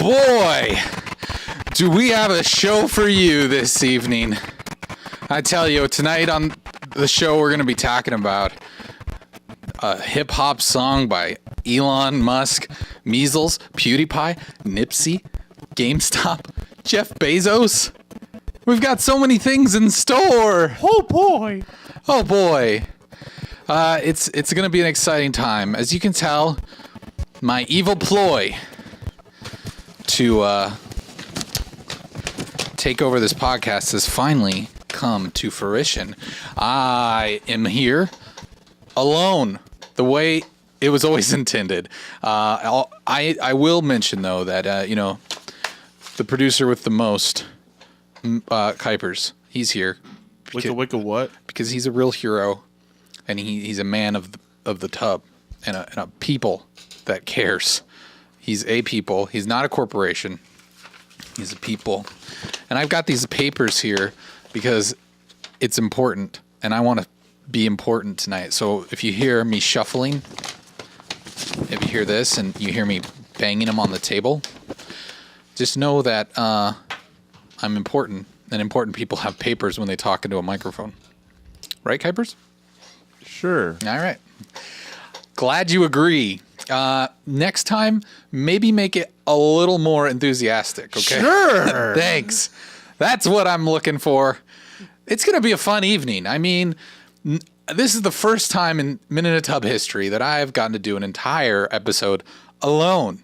boy, do we have a show for you this evening. I tell you, tonight on the show we're going to be talking about a hip-hop song by Elon Musk, Measles, PewDiePie, Nipsey, GameStop, Jeff Bezos. We've got so many things in store. Oh boy. Oh boy. It's going to be an exciting time. As you can tell, my evil ploy to take over this podcast has finally come to fruition. I am here alone, the way it was always intended. I will mention, though, that, the producer with the most, Kuipers, he's here. Wicca what? Because he's a real hero, and he's a man of the tub, and a people that cares. He's a people. He's not a corporation. He's a people. And I've got these papers here because it's important, and I want to be important tonight. So if you hear me shuffling, if you hear this and you hear me banging them on the table, just know that I'm important, and important people have papers when they talk into a microphone. Right, Kuipers? Sure. All right. Glad you agree. Next time, maybe make it a little more enthusiastic, okay? Sure. Thanks. That's what I'm looking for. It's going to be a fun evening. I mean, this is the first time in Minute a Tub history that I've gotten to do an entire episode alone.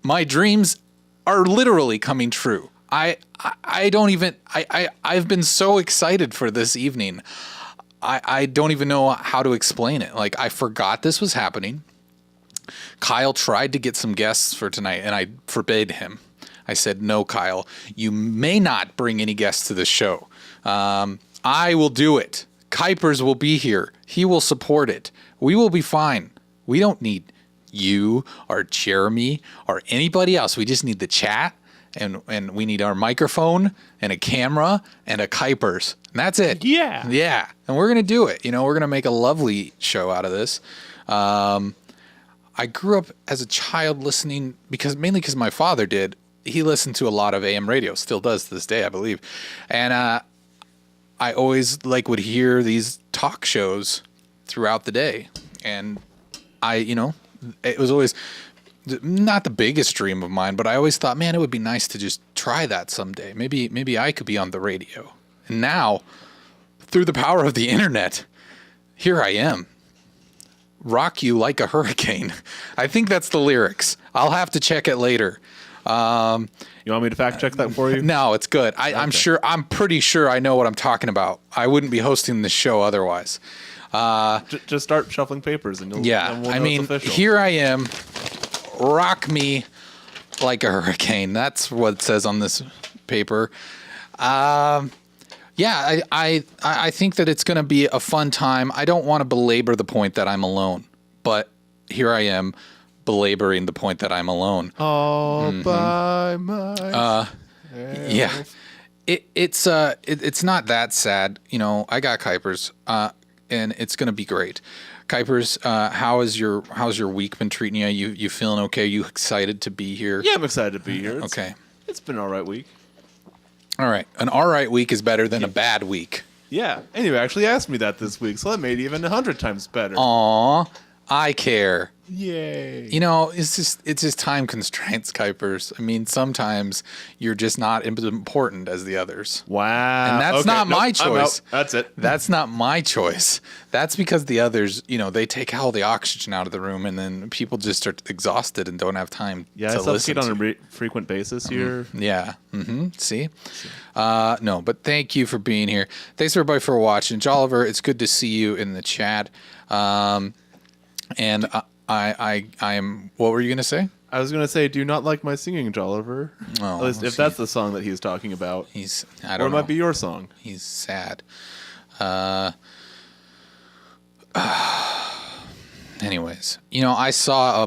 My dreams are literally coming true. I've been so excited for this evening. I don't even know how to explain it. Like, I forgot this was happening. Kyle tried to get some guests for tonight, and I forbade him. I said, no, Kyle, you may not bring any guests to the show. I will do it. Kuipers will be here. He will support it. We will be fine. We don't need you or Jeremy or anybody else. We just need the chat, and we need our microphone and a camera and a Kuipers. And that's it. Yeah. Yeah. And we're going to do it. We're going to make a lovely show out of this. I grew up as a child listening mainly because my father did. He listened to a lot of AM radio, still does to this day, I believe. And I always would hear these talk shows throughout the day. And it was always not the biggest dream of mine, but I always thought, man, it would be nice to just try that someday. Maybe I could be on the radio. And now, through the power of the internet, here I am. Rock you like a hurricane. I think that's the lyrics. I'll have to check it later. You want me to fact check that for you? No, it's good. I'm pretty sure I know what I'm talking about. I wouldn't be hosting this show otherwise. Just start shuffling papers and we'll know it's official. Here I am. Rock me like a hurricane. That's what it says on this paper. I think that it's going to be a fun time. I don't want to belabor the point that I'm alone, but here I am belaboring the point that I'm alone. All by myself. Yeah. It's not that sad. I got Kuipers, and it's going to be great. Kuipers, how's your week been treating you? You feeling okay? You excited to be here? Yeah, I'm excited to be here. Okay. It's been an all right week. All right. An all right week is better than a bad week. Yeah. And you actually asked me that this week, so that made it even 100 times better. Aw, I care. Yay. It's just time constraints, Kuipers. I mean, sometimes you're just not as important as the others. Wow. And that's not my choice. I'm out. That's it. That's not my choice. That's because the others, they take all the oxygen out of the room, and then people just are exhausted and don't have time to listen. Yeah, I suffocate on a frequent basis here. Yeah. See? No, but thank you for being here. Thanks, everybody, for watching. Jolliver, it's good to see you in the chat. And I am. What were you gonna say? I was gonna say, do you not like my singing, Jolliver? Oh, at least if that's the song that he's talking about. I don't know. Or it know. might be your song. He's sad. Anyways, I saw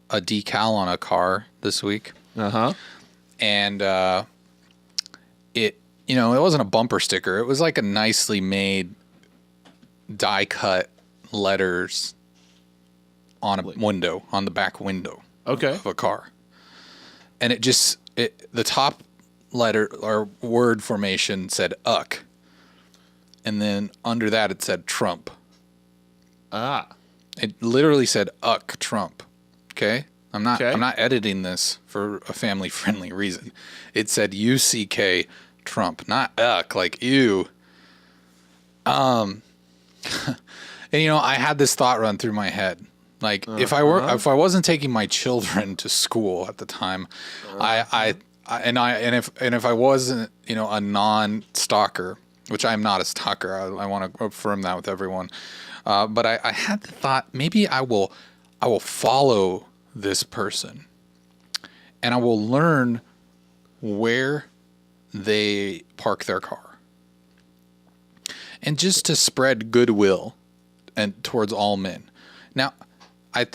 a decal on a car this week. And it wasn't a bumper sticker. It was like a nicely made die cut letters on a window, on the back window of a car. and the top letter or word formation said "uck," and then under that it said Trump. It literally said "uck Trump." Okay, I'm not editing this for a family friendly reason. It said UCK Trump, not "uck" like ew. And I had this thought run through my head. Like if I wasn't taking my children to school at the time, if I wasn't, a non-stalker, which I'm not a stalker, I want to affirm that with everyone. But I had the thought, maybe I will follow this person, and I will learn where they park their car, and just to spread goodwill and towards all men. Now,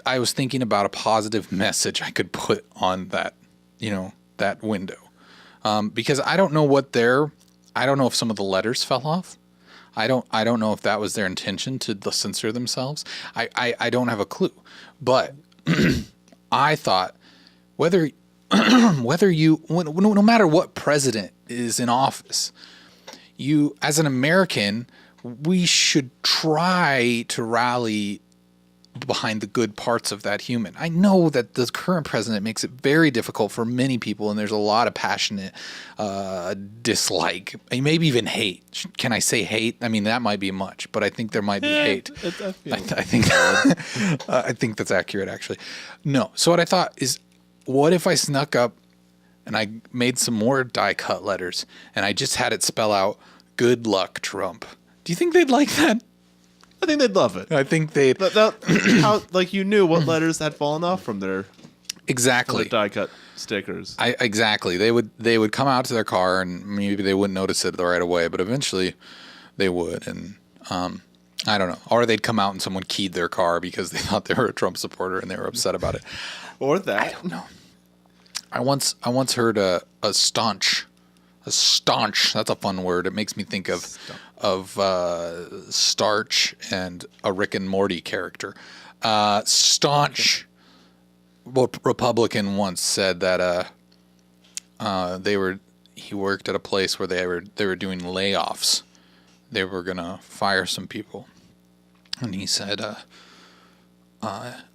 I was thinking about a positive message I could put on that, that window, because I don't know I don't know if some of the letters fell off. I don't know if that was their intention to censor themselves. I don't have a clue, but I thought no matter what president is in office, you as an American, we should try to rally behind the good parts of that human. I know that the current president makes it very difficult for many people, and there's a lot of passionate dislike, maybe even hate. Can I say hate? I mean, that might be much, but I think there might be hate. I think that's accurate, actually. No. So what I thought is, what if I snuck up and I made some more die cut letters and I just had it spell out "Good luck, Trump"? Do you think they'd like that? I think they'd love it. I think they'd. How you knew what letters had fallen off from their die cut stickers. Exactly. They would come out to their car and maybe they wouldn't notice it right away, but eventually they would. And I don't know. Or they'd come out and someone keyed their car because they thought they were a Trump supporter and they were upset about it. Or that. I don't know. I once heard a staunch. That's a fun word. It makes me think of starch and a Rick and Morty character. Staunch Republican once said that he worked at a place where they were doing layoffs. They were gonna fire some people, and he said,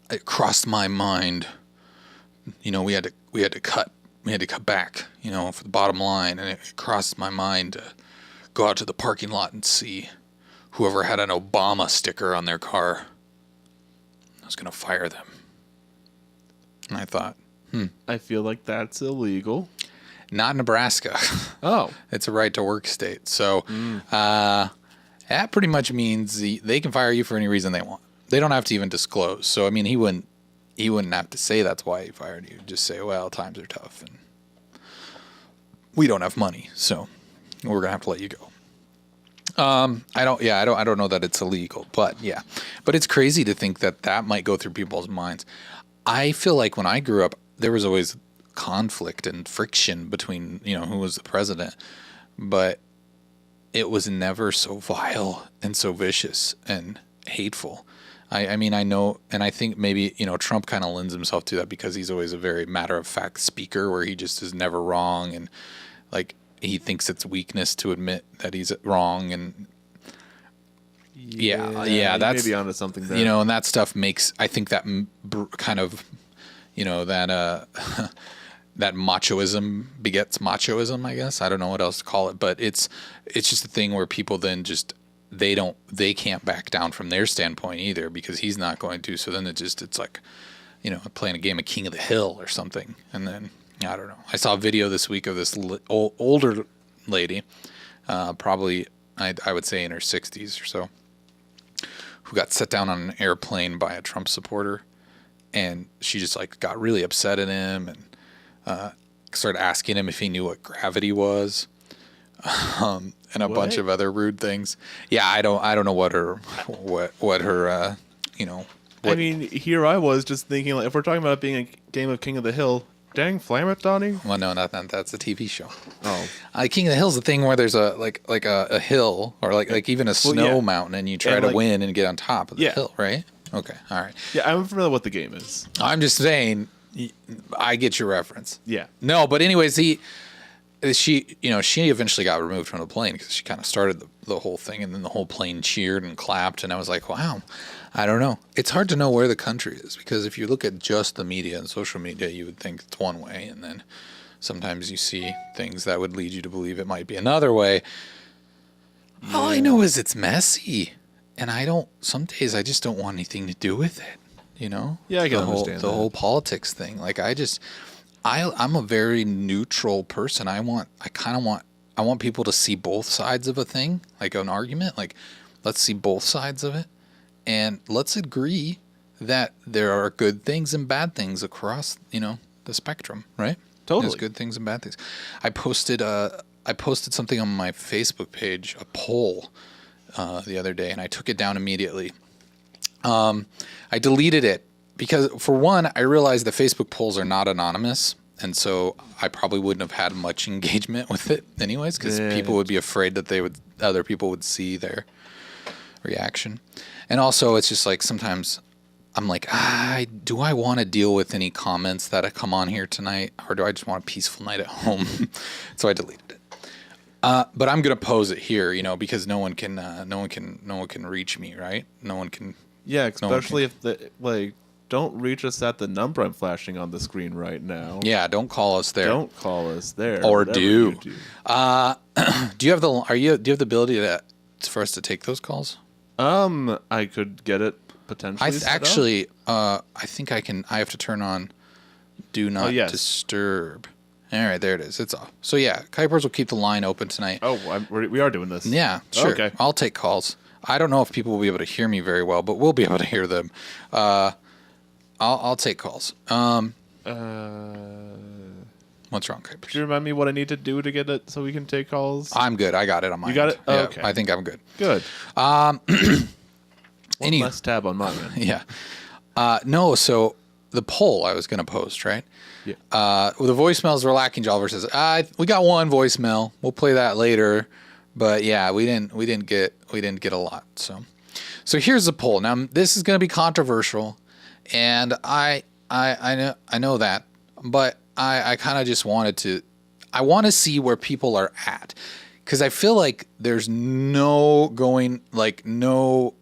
"It crossed my mind. We had to cut back, for the bottom line, and it crossed my mind to go out to the parking lot and see whoever had an Obama sticker on their car. I was going to fire them." And I thought, I feel like that's illegal. Not in Nebraska. Oh. It's a right to work state. So that pretty much means they can fire you for any reason they want. They don't have to even disclose. So, I mean, he wouldn't have to say that's why he fired you. Just say, well, times are tough and we don't have money, so we're gonna have to let you go. I don't know that it's illegal, but yeah. But it's crazy to think that might go through people's minds. I feel like when I grew up, there was always conflict and friction between, who was the president, but it was never so vile and so vicious and hateful. I mean, I know, and I think maybe, Trump kind of lends himself to that because he's always a very matter-of-fact speaker where he just is never wrong, and like he thinks it's weakness to admit that he's wrong, and yeah, that's maybe onto something there. And that stuff makes, I think that kind of, that that machoism begets machoism, I guess. I don't know what else to call it, but it's just a thing where people then just they can't back down from their standpoint either because he's not going to. So then it's like, playing a game of King of the Hill or something. And then, I don't know. I saw a video this week of this older lady, probably I would say in her 60s or so, who got set down on an airplane by a Trump supporter. And she just got really upset at him and started asking him if he knew what gravity was. And a bunch of other rude things. Yeah, I don't know what her I mean, here I was just thinking, if we're talking about being a game of King of the Hill, dang, flame it, Donnie. Well, no, not that. That's a TV show. Oh, King of the Hill's the thing where there's a hill or like even a snow mountain, and you try to win and get on top of the hill, right? Okay, all right. Yeah, I'm familiar with what the game is. I'm just saying I get your reference. Yeah. No, but anyways, she eventually got removed from the plane because she kind of started the whole thing, and then the whole plane cheered and clapped, and I was like, wow, I don't know. It's hard to know where the country is because if you look at just the media and social media, you would think it's one way, and then sometimes you see things that would lead you to believe it might be another way. Yeah. All I know is it's messy, and some days I just don't want anything to do with it, you know? Yeah, I can understand the whole politics thing. Like I'm a very neutral person. I want people to see both sides of a thing, like an argument. Like, let's see both sides of it, and let's agree that there are good things and bad things across, the spectrum, right? Totally. There's good things and bad things. I posted something on my Facebook page, a poll, the other day, and I took it down immediately. I deleted it because, for one, I realized that Facebook polls are not anonymous, and so I probably wouldn't have had much engagement with it anyways, because people would be afraid that other people would see their reaction. And also, it's just like sometimes I'm like, do I want to deal with any comments that come on here tonight, or do I just want a peaceful night at home? So I deleted it. But I'm gonna pose it here, because no one can reach me, right? No one can. Yeah, especially if don't reach us at the number I'm flashing on the screen right now. Yeah, don't call us there. Don't call us there. Or do. Do you have the ability for us to take those calls? I could get it potentially. I think I can. I have to turn on Do Not Disturb. All right, there it is. It's off. So yeah, Kuipers will keep the line open tonight. Oh, we are doing this. Yeah, sure. Okay. I'll take calls. I don't know if people will be able to hear me very well, but we'll be able to hear them. I'll take calls. What's wrong, Kuipers? Could you remind me what I need to do to get it so we can take calls? I'm good. I got it on my end. You got it? Oh, yeah, okay. I think I'm good. Good. One less tab on mine. Yeah. No, so the poll I was going to post, right? Yeah. The voicemails were lacking. Jolliver says, we got one voicemail. We'll play that later. But yeah, we didn't get a lot. So here's the poll. Now this is going to be controversial, and I know that, but I kind of just want to see where people are at, because I feel like there's no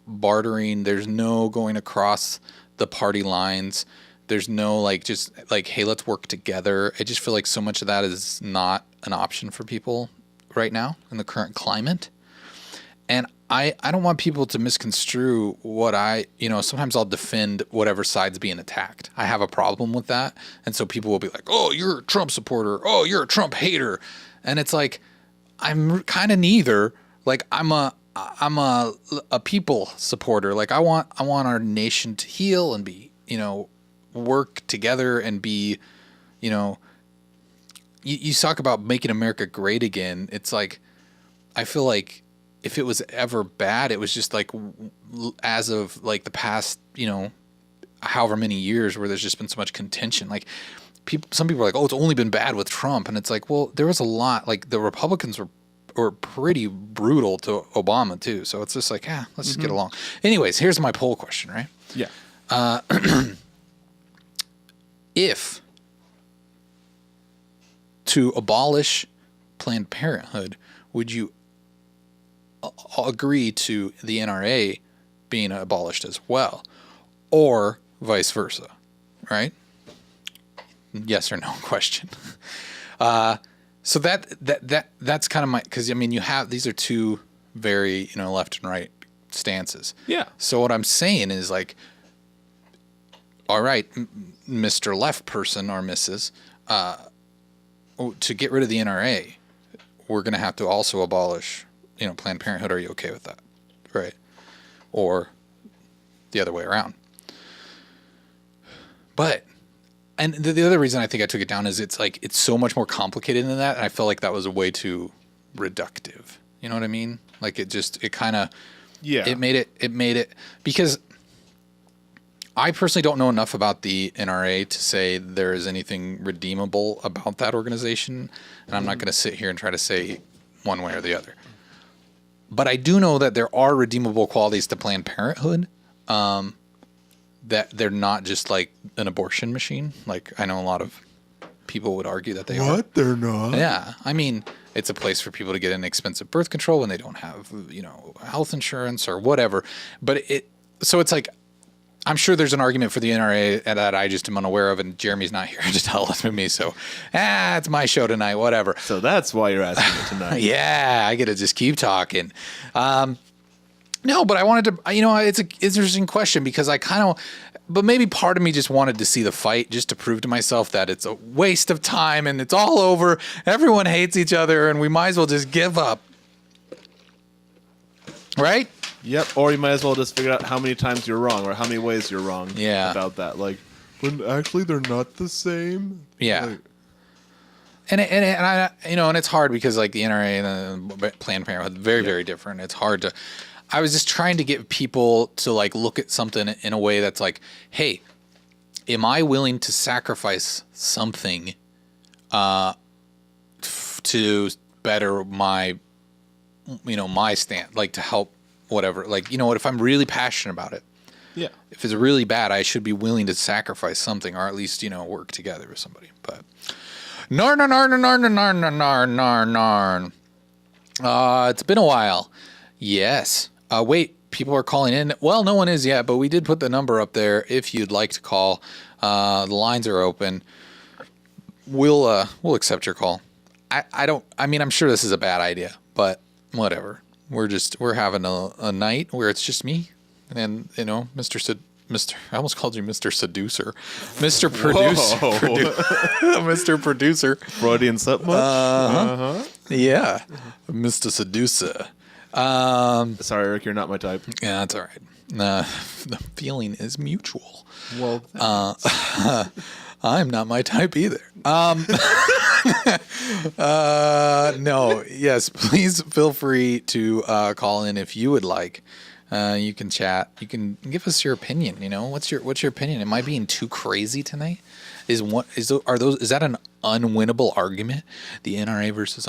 bartering. There's no going across the party lines. There's no hey, let's work together. I just feel like so much of that is not an option for people right now in the current climate. And I don't want people to misconstrue what sometimes I'll defend whatever side's being attacked. I have a problem with that. And so people will be like, oh, you're a Trump supporter. Oh, you're a Trump hater. And it's like, I'm kind of neither. Like, I'm a people supporter. Like, I want our nation to heal and be, work together and be, you talk about making America great again. It's like, I feel like if it was ever bad, it was just like as of like the past, however many years where there's just been so much contention. Like some people are like, oh, it's only been bad with Trump. And it's like, well, there was a lot, like the Republicans were pretty brutal to Obama too. So it's just like, let's just get along. Anyways, here's my poll question, right? Yeah. If to abolish Planned Parenthood, would you agree to the NRA being abolished as well, or vice versa, right? Yes or no question. So that's kind of my, because you have, these are two very left and right stances. Yeah. So what I'm saying is like, all right, Mr. Left person or Mrs. To get rid of the NRA, we're going to have to also abolish, Planned Parenthood. Are you okay with that? Right. Or the other way around. But, and the other reason I think I took it down is it's like, it's so much more complicated than that. And I felt like that was a way too reductive. You know what I mean? Like it made it, because I personally don't know enough about the NRA to say there is anything redeemable about that organization, and I'm not going to sit here and try to say one way or the other. But I do know that there are redeemable qualities to Planned Parenthood that they're not just like an abortion machine. Like I know a lot of people would argue that they are. What? They're not? Yeah. I mean, it's a place for people to get inexpensive birth control when they don't have, health insurance or whatever. But so it's like, I'm sure there's an argument for the NRA that I just am unaware of, and Jeremy's not here to tell us with me. So, it's my show tonight, whatever. So that's why you're asking me tonight. Yeah, I get to just keep talking. No, but I wanted to, it's an interesting question because but maybe part of me just wanted to see the fight just to prove to myself that it's a waste of time and it's all over. Everyone hates each other and we might as well just give up. Right? Yep. Or you might as well just figure out how many times you're wrong or how many ways you're wrong about that. Like, when actually they're not the same. Yeah. Like, and I, and it's hard because like the NRA and the Planned Parenthood, very, very different. It's hard to, I was just trying to get people to like look at something in a way that's like, hey, am I willing to sacrifice something to better my, my stand, like to help whatever, like, if I'm really passionate about it, yeah, if it's really bad, I should be willing to sacrifice something or at least, work together with somebody. But narn. It's been a while. Yes. Wait, people are calling in. Well, no one is yet, but we did put the number up there if you'd like to call. The lines are open. We'll accept your call. I'm sure this is a bad idea, but whatever. We're having a night where it's just me and, Mr. I almost called you Mr. Seducer. Mr. Producer. Mr. Producer. Freudian slip much? Yeah. Mr. Seducer. Sorry, Eric, you're not my type. Yeah, that's all right. The feeling is mutual. Well, I'm not my type either. No, yes, please feel free to call in if you would like. You can chat. You can give us your opinion. What's your opinion? Am I being too crazy tonight? Is that an unwinnable argument? The NRA versus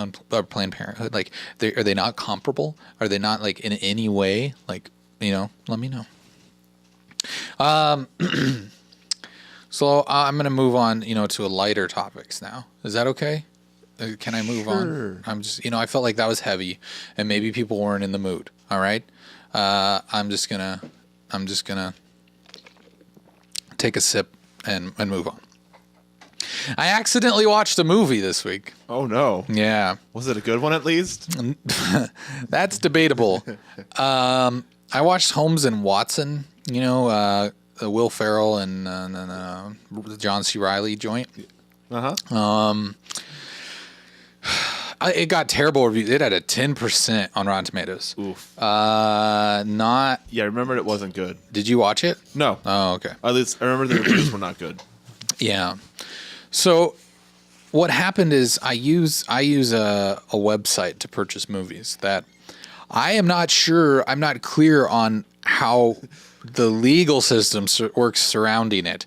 Planned Parenthood, like, are they not comparable? Are they not like in any way? Like, let me know. So I'm gonna move on, to a lighter topics now. Is that okay? Can I move on? I'm just, I felt like that was heavy, and maybe people weren't in the mood. All right. I'm just gonna take a sip and move on. I accidentally watched a movie this week. Oh no. Yeah. Was it a good one at least? That's debatable. I watched Holmes and Watson, Will Ferrell and John C. Reilly joint. It got terrible reviews. It had a 10% on Rotten Tomatoes. Oof. Yeah, I remember it wasn't good. Did you watch it? No. Oh, okay. At least I remember the reviews were not good. Yeah. So what happened is I use a website to purchase movies that I am not sure. I'm not clear on how the legal system works surrounding it.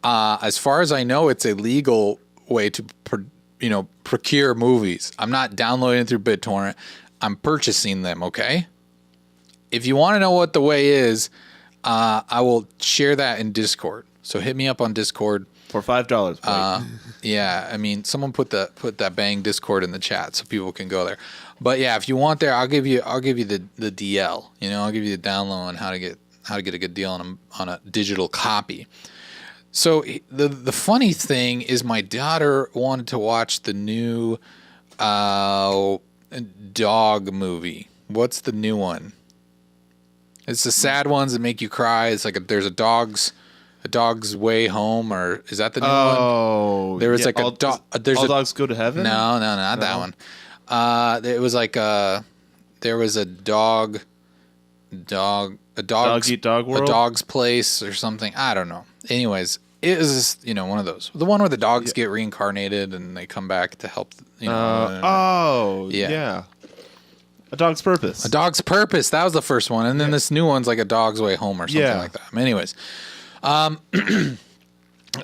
As far as I know, it's a legal way to procure movies. I'm not downloading through BitTorrent. I'm purchasing them. Okay. If you want to know what the way is, I will share that in Discord. So hit me up on Discord. For $5. Yeah, someone put that bang Discord in the chat so people can go there. But yeah, if you want there, I'll give you the DL. I'll give you the download on how to get a good deal on a digital copy. So the funny thing is, my daughter wanted to watch the new dog movie. What's the new one? It's the sad ones that make you cry. It's like there's a dog's Way Home, or is that the new one? Oh, there was like a dog. All dogs go to heaven. No, not that one. It was like there was a dog Eat Dog World? A Dog's Place or something. I don't know. Anyways, it is one of those. The one where the dogs get reincarnated and they come back to help. Yeah. A Dog's Purpose. A Dog's Purpose. That was the first one, and then this new one's like A Dog's Way Home or something like that. Anyways,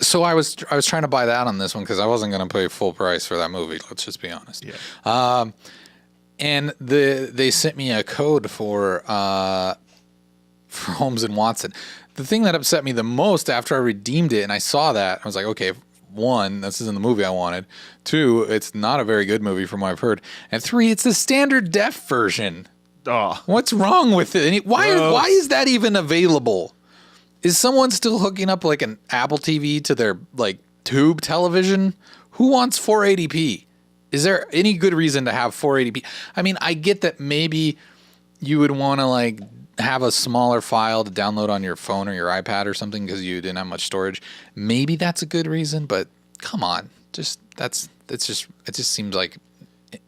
so I was trying to buy that on this one because I wasn't going to pay full price for that movie. Let's just be honest. Yeah. And they sent me a code for Holmes and Watson. the thing that upset me the most after I redeemed it and I saw that, I was like, okay, one, this isn't the movie I wanted. Two, it's not a very good movie from what I've heard. And three, it's the standard def version. Oh. What's wrong with it? Why is that even available? Is someone still hooking up like an Apple TV to their like tube television? Who wants 480p? Is there any good reason to have 480p? I mean, I get that maybe you would want to like have a smaller file to download on your phone or your iPad or something because you didn't have much storage. Maybe that's a good reason, but come on, it just seems like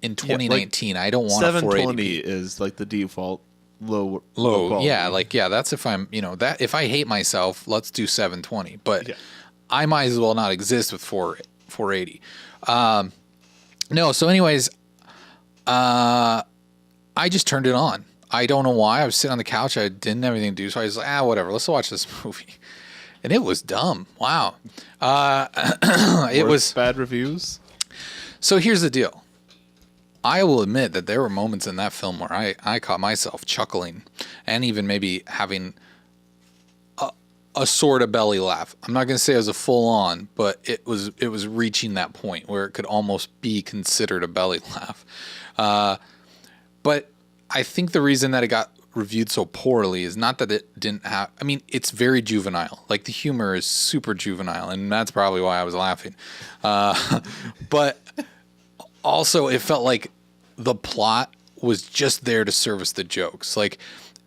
in 2019, I don't want 720 a 480p. is like the default low quality. Yeah, that's if I'm, that if I hate myself, let's do 720. But I might as well not exist with 480. No, so anyways, I just turned it on. I don't know why. I was sitting on the couch. I didn't have anything to do, so I was like, whatever. Let's watch this movie. And it was dumb. Wow. It was bad reviews. So here's the deal. I will admit that there were moments in that film where I caught myself chuckling and even maybe having a sort of belly laugh. I'm not going to say it was a full on, but it was reaching that point where it could almost be considered a belly laugh. But I think the reason that it got reviewed so poorly is not that it didn't have, I mean, it's very juvenile. Like the humor is super juvenile, and that's probably why I was laughing. But also it felt like the plot was just there to service the jokes. Like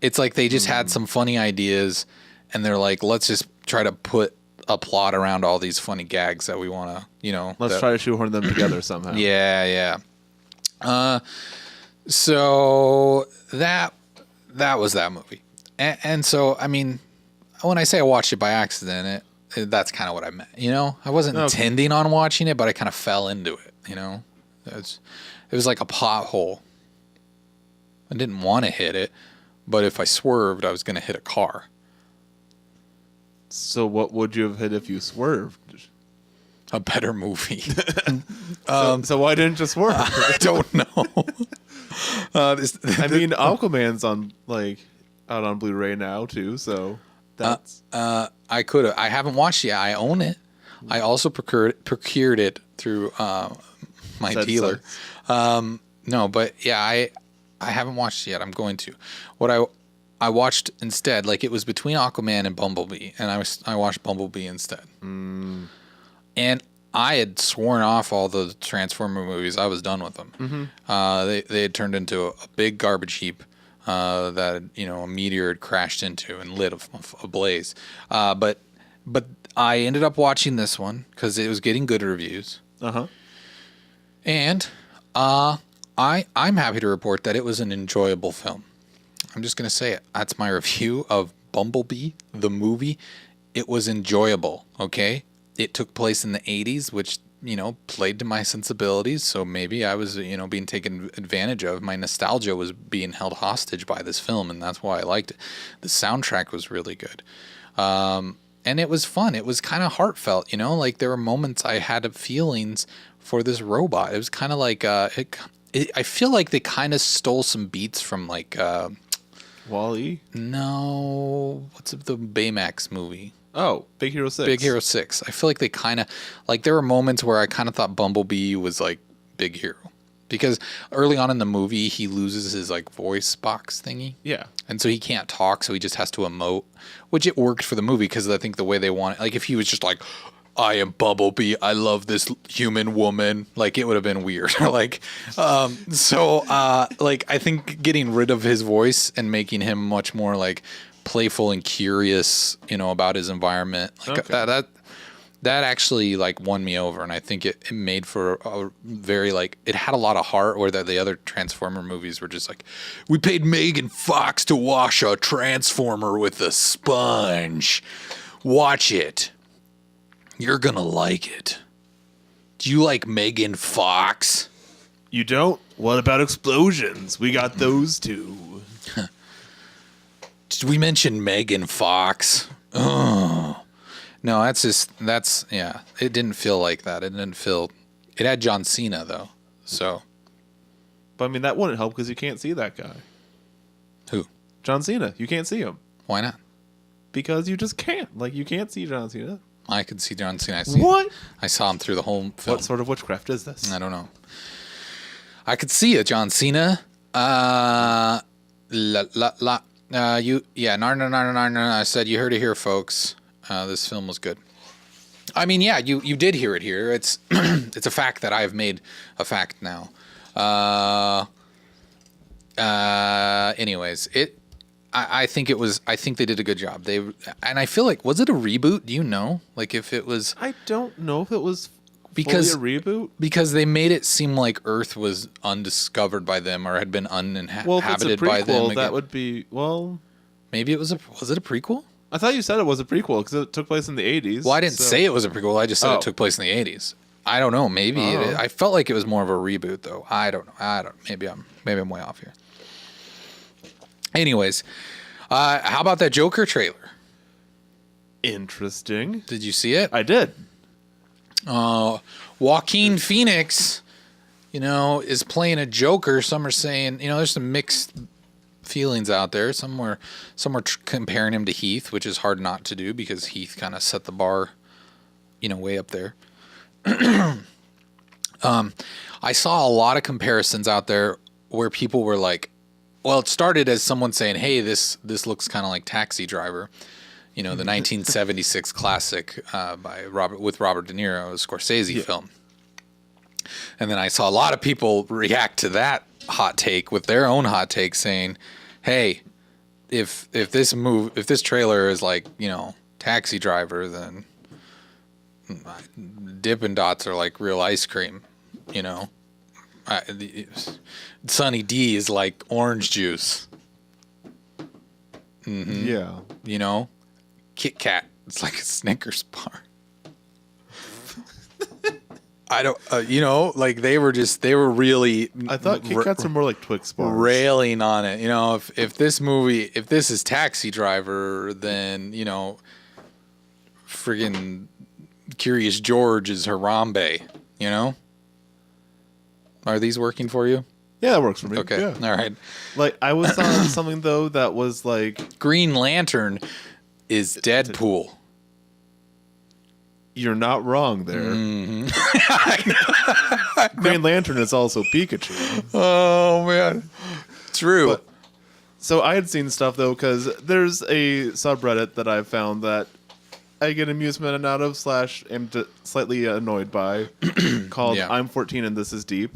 it's like they just had some funny ideas and they're like, let's just try to put a plot around all these funny gags that we want to, let's try to shoehorn them together somehow. Yeah. So that was that movie. And so, I mean, when I say I watched it by accident, that's kind of what I meant, I wasn't intending on watching it, but I kind of fell into it, it was like a pothole. I didn't want to hit it, but if I swerved, I was going to hit a car. So what would you have hit if you swerved? A better movie. So why didn't you swerve? I don't know. I mean, Aquaman's on out on Blu-ray now too, so that's. I could have. I haven't watched it yet. I own it. I also procured it through my dealer. No, but yeah, I haven't watched it yet. I'm going to. What I watched instead, like it was between Aquaman and Bumblebee, and I watched Bumblebee instead. And I had sworn off all the Transformer movies. I was done with them. Mm-hmm. They had turned into a big garbage heap that a meteor had crashed into and lit a blaze. But I ended up watching this one because it was getting good reviews. And I'm happy to report that it was an enjoyable film. I'm just gonna say it. That's my review of Bumblebee, the movie. It was enjoyable. Okay. It took place in the 80s, which, played to my sensibilities. So maybe I was, being taken advantage of. My nostalgia was being held hostage by this film, and that's why I liked it. The soundtrack was really good. And it was fun. It was kind of heartfelt, like there were moments I had feelings for this robot. It was kind of like, I feel like they kind of stole some beats from Wall-E? No. What's the Baymax movie? Oh, Big Hero 6. Big Hero 6. I feel like they kind of, there were moments where I kind of thought Bumblebee was like Big Hero. Because early on in the movie, he loses his voice box thingy. Yeah. And so he can't talk, so he just has to emote, which it worked for the movie because I think the way they want it, if he was just like, I am Bumblebee, I love this human woman, it would have been weird. I think getting rid of his voice and making him much more playful and curious, about his environment, that actually won me over, and I think it made for a very it had a lot of heart, where the other Transformer movies were just we paid Megan Fox to wash a Transformer with a sponge. Watch it. You're gonna like it. Do you like Megan Fox? You don't? What about explosions? We got those too. Did we mention Megan Fox? Oh. No, yeah. It didn't feel like that. It had John Cena though, so. But I mean, that wouldn't help because you can't see that guy. Who? John Cena. You can't see him. Why not? Because you just can't. Like, you can't see John Cena. I can see John Cena. I saw him through the whole film. What sort of witchcraft is this? I don't know. I could see a John Cena. I said you heard it here, folks. This film was good. I mean, yeah, you did hear it here. It's it's a fact that I have made a fact now. Anyways, I think they did a good job. And I feel like, was it a reboot? Do you know? Like, if it was, I don't know if it was fully a reboot, because they made it seem like Earth was undiscovered by them or had been uninhabited by them. Again. That would be, well, maybe was it a prequel? I thought you said it was a prequel because it took place in the 80s. Well, I didn't say it was a prequel. I just said it took place in the 80s. I don't know. Maybe I felt like it was more of a reboot, though. I don't know. Maybe I'm way off here. Anyways, how about that Joker trailer? Interesting. Did you see it? I did. Joaquin Phoenix, is playing a Joker. Some are saying, there's some mixed feelings out there. Some were comparing him to Heath, which is hard not to do because Heath kind of set the bar, way up there. I saw a lot of comparisons out there where people were like, well, it started as someone saying, hey, this looks kind of like Taxi Driver, the 1976 classic with Robert De Niro, a Scorsese film. And then I saw a lot of people react to that hot take with their own hot take saying, hey, if this trailer is like, Taxi Driver, then Dippin' Dots are like real ice cream, Sunny D is like orange juice. Mm-hmm. Yeah. Kit Kat, it's like a Snickers bar. I don't, like they were really. I thought Kit Kats are more like Twix bars. Railing on it. If this is Taxi Driver, then, friggin' Curious George is Harambe, Are these working for you? Yeah, that works for me. Okay. Yeah. All right. Like, I was on something, though, that was like... Green Lantern is Deadpool. You're not wrong there. Mm-hmm. Green Lantern is also Pikachu. Oh, man. True. So I had seen stuff, though, because there's a subreddit that I've found that I get amusement out of / am slightly annoyed by called I'm 14 and This Is Deep.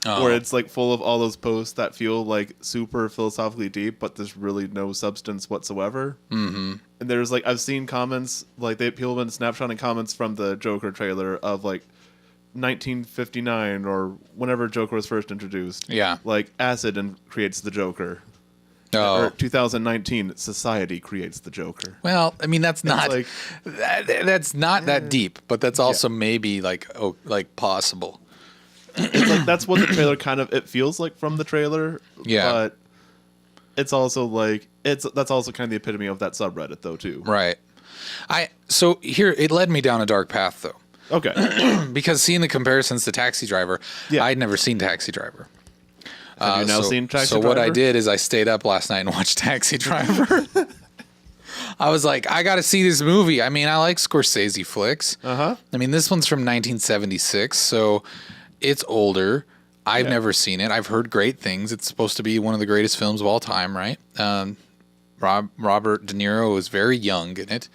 Where it's like full of all those posts that feel like super philosophically deep, but there's really no substance whatsoever. Mm-hmm. And there's like, I've seen comments, like people have been snapshotting comments from the Joker trailer of like 1959 or whenever Joker was first introduced. Yeah. Like acid creates the Joker. Oh. Or 2019, society creates the Joker. Well, I mean, that's not that deep, but that's also maybe like possible. It's like that's what the trailer it feels like from the trailer. Yeah. But it's also like that's also kind of the epitome of that subreddit though too. Right. So here it led me down a dark path though. Okay. Because seeing the comparisons to Taxi Driver, I'd never seen Taxi Driver. Have you now seen Taxi Driver? So what I did is I stayed up last night and watched Taxi Driver. I was like, I got to see this movie. I mean, I like Scorsese flicks. Uh-huh. I mean, this one's from 1976, so it's older. I've never seen it. I've heard great things. It's supposed to be one of the greatest films of all time, right? Robert De Niro is very young in it.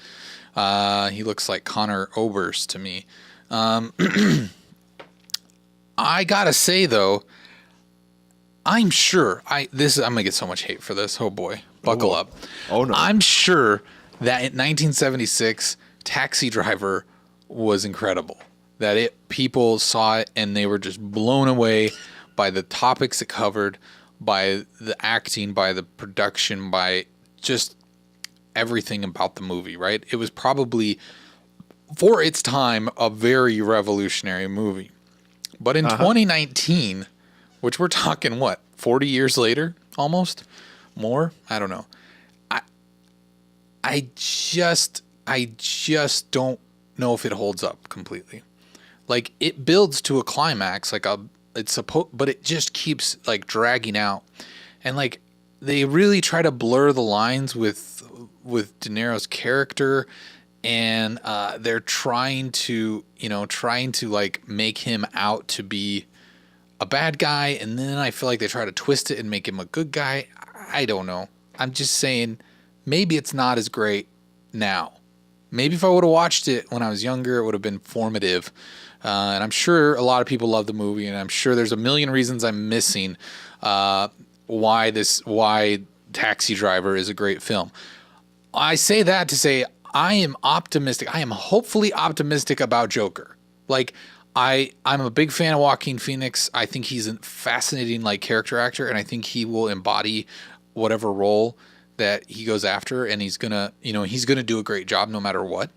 He looks like Connor Oberst to me. I gotta say though, I'm sure I'm gonna get so much hate for this. Oh boy, buckle up. Oh no. I'm sure that in 1976, Taxi Driver was incredible. That people saw it and they were just blown away by the topics it covered, by the acting, by the production, by just everything about the movie, right? It was probably, for its time, a very revolutionary movie. But in 2019, which we're talking, 40 years later, almost? More? I don't know. I just don't know if it holds up completely. Like, it builds to a climax, but it just keeps like dragging out, and like they really try to blur the lines with with De Niro's character, and they're trying to like make him out to be a bad guy, and then I feel like they try to twist it and make him a good guy. I don't know. I'm just saying maybe it's not as great now. Maybe if I would have watched it when I was younger, it would have been formative. And I'm sure a lot of people love the movie, and I'm sure there's a million reasons I'm missing why Taxi Driver is a great film. I say that to say I am optimistic. I am hopefully optimistic about Joker. Like, I'm a big fan of Joaquin Phoenix. I think he's a fascinating like character actor, and I think he will embody whatever role that he goes after, and he's gonna do a great job no matter what.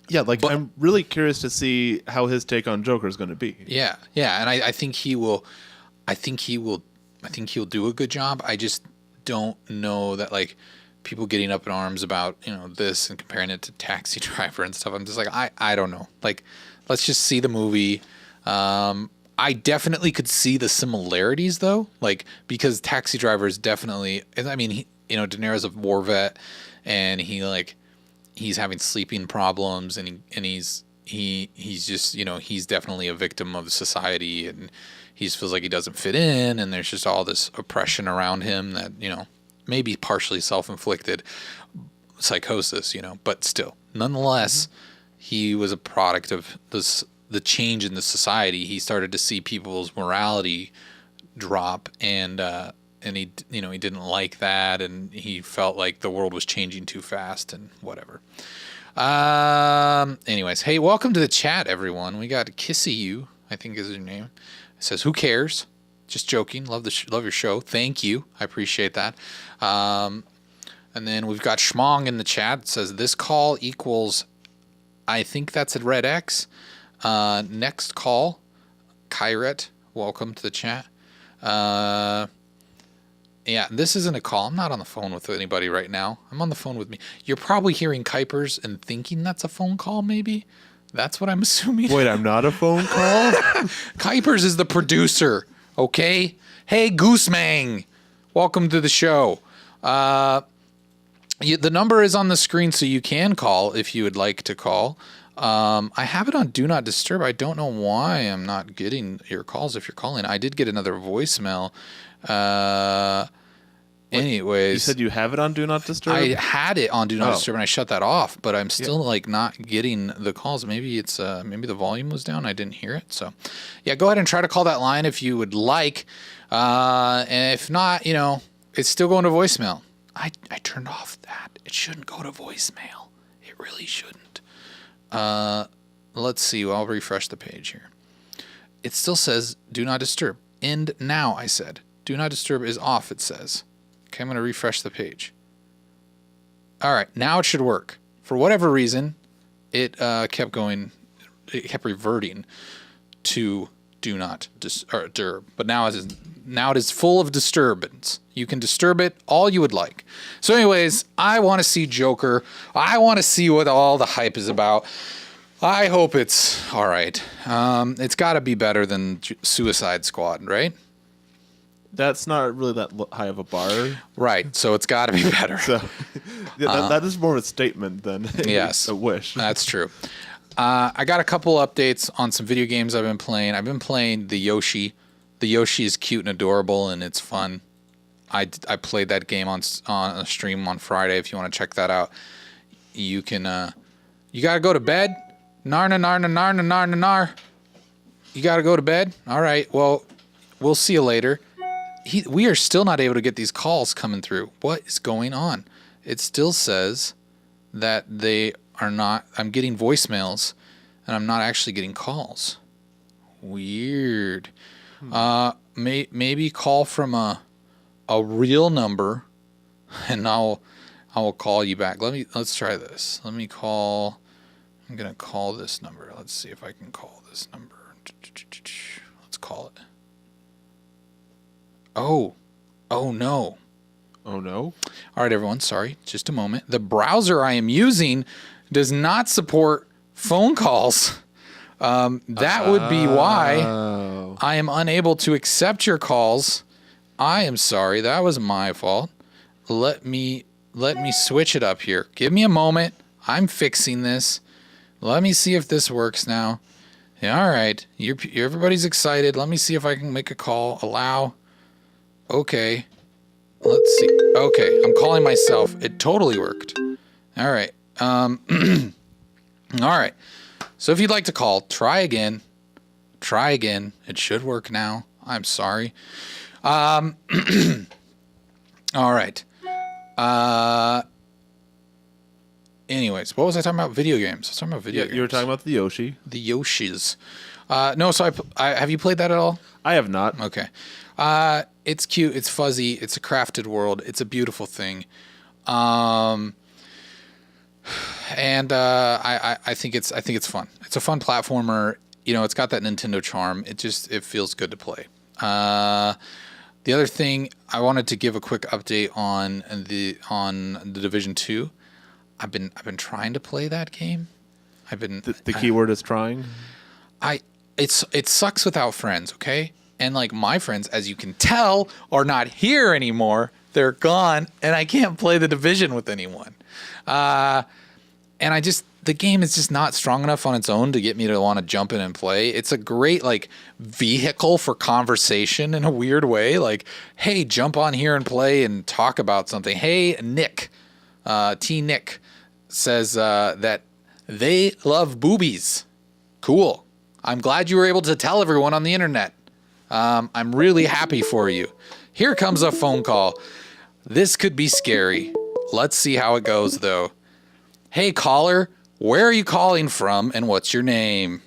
Yeah, I'm really curious to see how his take on Joker is going to be. Yeah, and I think he will. I think he'll do a good job. I just don't know that like people getting up in arms about this and comparing it to Taxi Driver and stuff. I'm just like I don't know. Like, let's just see the movie. I definitely could see the similarities though, like because Taxi Driver is definitely. I mean, De Niro's a war vet, and he's having sleeping problems, and he's just he's definitely a victim of society, and he feels like he doesn't fit in, and there's just all this oppression around him that maybe partially self-inflicted psychosis, but still, nonetheless, he was a product of the change in the society. He started to see people's morality drop, and he didn't like that, and he felt like the world was changing too fast and whatever. Anyways, hey, welcome to the chat, everyone. We got Kissy You, I think is your name. It says, "Who cares? Just joking. Love your show. Thank you. I appreciate that." And then we've got Schmong in the chat. It says, "This call equals," I think that's a red X. Next call, Kyret. Welcome to the chat. Yeah, this isn't a call. I'm not on the phone with anybody right now. I'm on the phone with me. You're probably hearing Kuipers and thinking that's a phone call, maybe? That's what I'm assuming. Wait, I'm not a phone call? Kuipers is the producer, okay? Hey, Goosemang. Welcome to the show. The number is on the screen, so you can call if you would like to call. I have it on Do Not Disturb. I don't know why I'm not getting your calls if you're calling. I did get another voicemail. Anyways, you said you have it on Do Not Disturb? I had it on Do Not Disturb and I shut that off, but I'm still not getting the calls. Maybe it's maybe the volume was down. I didn't hear it. So yeah, go ahead and try to call that line if you would like. And if not, it's still going to voicemail. I turned off that. It shouldn't go to voicemail. It really shouldn't. Let's see. I'll refresh the page here. It still says Do Not Disturb. End now, I said. Do Not Disturb is off, it says. Okay, I'm going to refresh the page. All right, now it should work. For whatever reason, it kept going. It kept reverting to Do Not Disturb. But now it is full of disturbance. You can disturb it all you would like. So anyways, I want to see Joker. I want to see what all the hype is about. I hope it's all right. It's got to be better than Suicide Squad, right? That's not really that high of a bar. Right, so it's got to be better. So that is more of a statement than yes, a wish. That's true. I got a couple updates on some video games I've been playing. I've been playing the Yoshi. The Yoshi is cute and adorable, and it's fun. I played that game on a stream on Friday. If you want to check that out, you can. You got to go to bed? Narna, narna, narna, narna, nar. You got to go to bed? All right, well, we'll see you later. We are still not able to get these calls coming through. What is going on? It still says that they are not. I'm getting voicemails, and I'm not actually getting calls. Weird. Maybe call from a real number, and I will call you back. Let's try this. Let me call. I'm gonna call this number. Let's see if I can call this number. Let's call it. Oh no. Oh no? All right, everyone. Sorry. Just a moment. The browser I am using does not support phone calls. That would be why I am unable to accept your calls. I am sorry. That was my fault. Let me let me switch it up here. Give me a moment. I'm fixing this. Let me see if this works now. Yeah, all right. Everybody's excited. Let me see if I can make a call. Allow. Okay. Let's see. Okay, I'm calling myself. It totally worked. All right. All right. So if you'd like to call, try again. Try again. It should work now. I'm sorry. All right. Anyways, what was I talking about? Video games. I was talking about video games. You were talking about the Yoshi. The Yoshis. No, so I have you played that at all? I have not. Okay. It's cute. It's fuzzy. It's a crafted world. It's a beautiful thing. And I think it's fun. It's a fun platformer. It's got that Nintendo charm. It feels good to play. The other thing I wanted to give a quick update on the Division 2. I've been trying to play that game. The keyword is trying. It sucks without friends, okay? And like my friends, as you can tell, are not here anymore. They're gone, and I can't play the Division with anyone. And the game is just not strong enough on its own to get me to want to jump in and play. It's a great like vehicle for conversation in a weird way. Like, hey, jump on here and play and talk about something. Hey, Nick, T Nick says that they love boobies. Cool. I'm glad you were able to tell everyone on the internet. I'm really happy for you. Here comes a phone call. This could be scary. Let's see how it goes, though. Hey, caller, where are you calling from, and what's your name?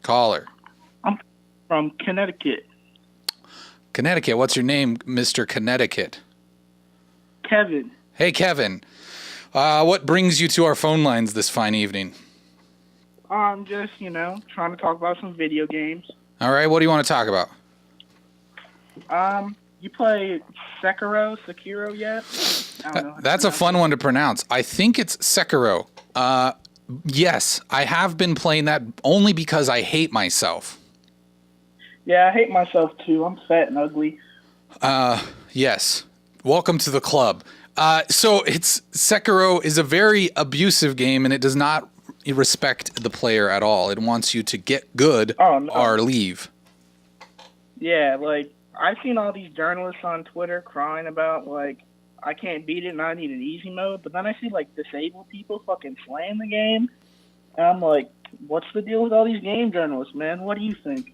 Caller. I'm from Connecticut. Connecticut. What's your name, Mr. Connecticut? Kevin. Hey, Kevin. What brings you to our phone lines this fine evening? I'm just, trying to talk about some video games. All right, what do you want to talk about? You play Sekiro yet? I don't know. That's a fun one to pronounce. I think it's Sekiro. Yes, I have been playing that only because I hate myself. Yeah, I hate myself too. I'm fat and ugly. Yes. Welcome to the club. So Sekiro is a very abusive game, and it does not respect the player at all. It wants you to get good or leave. Yeah, like, I've seen all these journalists on Twitter crying about, like, I can't beat it and I need an easy mode, but then I see, like, disabled people fucking slaying the game, and I'm like, what's the deal with all these game journalists, man? What do you think?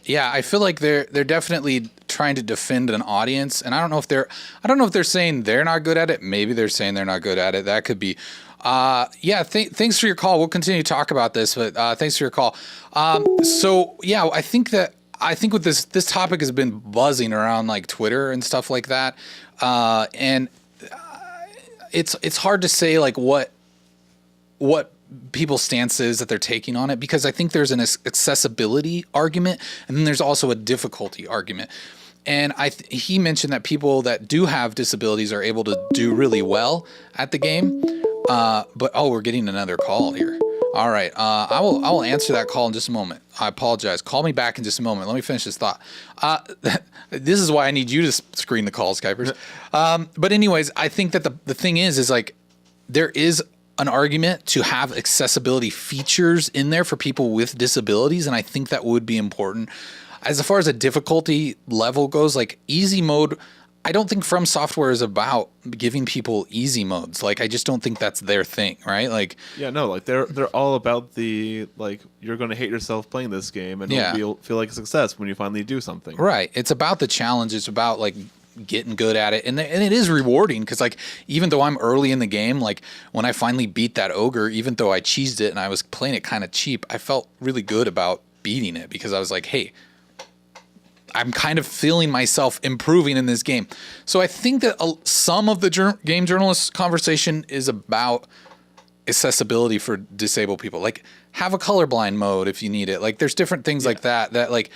Yeah, I feel like they're definitely trying to defend an audience, and I don't know if they're saying they're not good at it. Maybe they're saying they're not good at it. That could be. Thanks for your call. We'll continue to talk about this, but thanks for your call. So yeah, I think with this topic has been buzzing around like Twitter and stuff like that, and it's hard to say like what people's stance is that they're taking on it, because I think there's an accessibility argument and then there's also a difficulty argument. And he mentioned that people that do have disabilities are able to do really well at the game. But we're getting another call here. All right. I will answer that call in just a moment. I apologize. Call me back in just a moment. Let me finish this thought. This is why I need you to screen the calls, Kuipers. But anyways, I think that the thing is like there is an argument to have accessibility features in there for people with disabilities, and I think that would be important. As far as a difficulty level goes, like easy mode, I don't think From Software is about giving people easy modes. Like, I just don't think that's their thing, right? Like, yeah, no, like they're all about the like you're going to hate yourself playing this game, and you'll feel like a success when you finally do something. Right. It's about the challenge. It's about like getting good at it, and it is rewarding because like even though I'm early in the game, like when I finally beat that ogre, even though I cheesed it and I was playing it kind of cheap, I felt really good about beating it because I was like, hey, I'm kind of feeling myself improving in this game. So I think that some of the game journalist conversation is about accessibility for disabled people. Like, have a colorblind mode if you need it. Like, there's different things like that like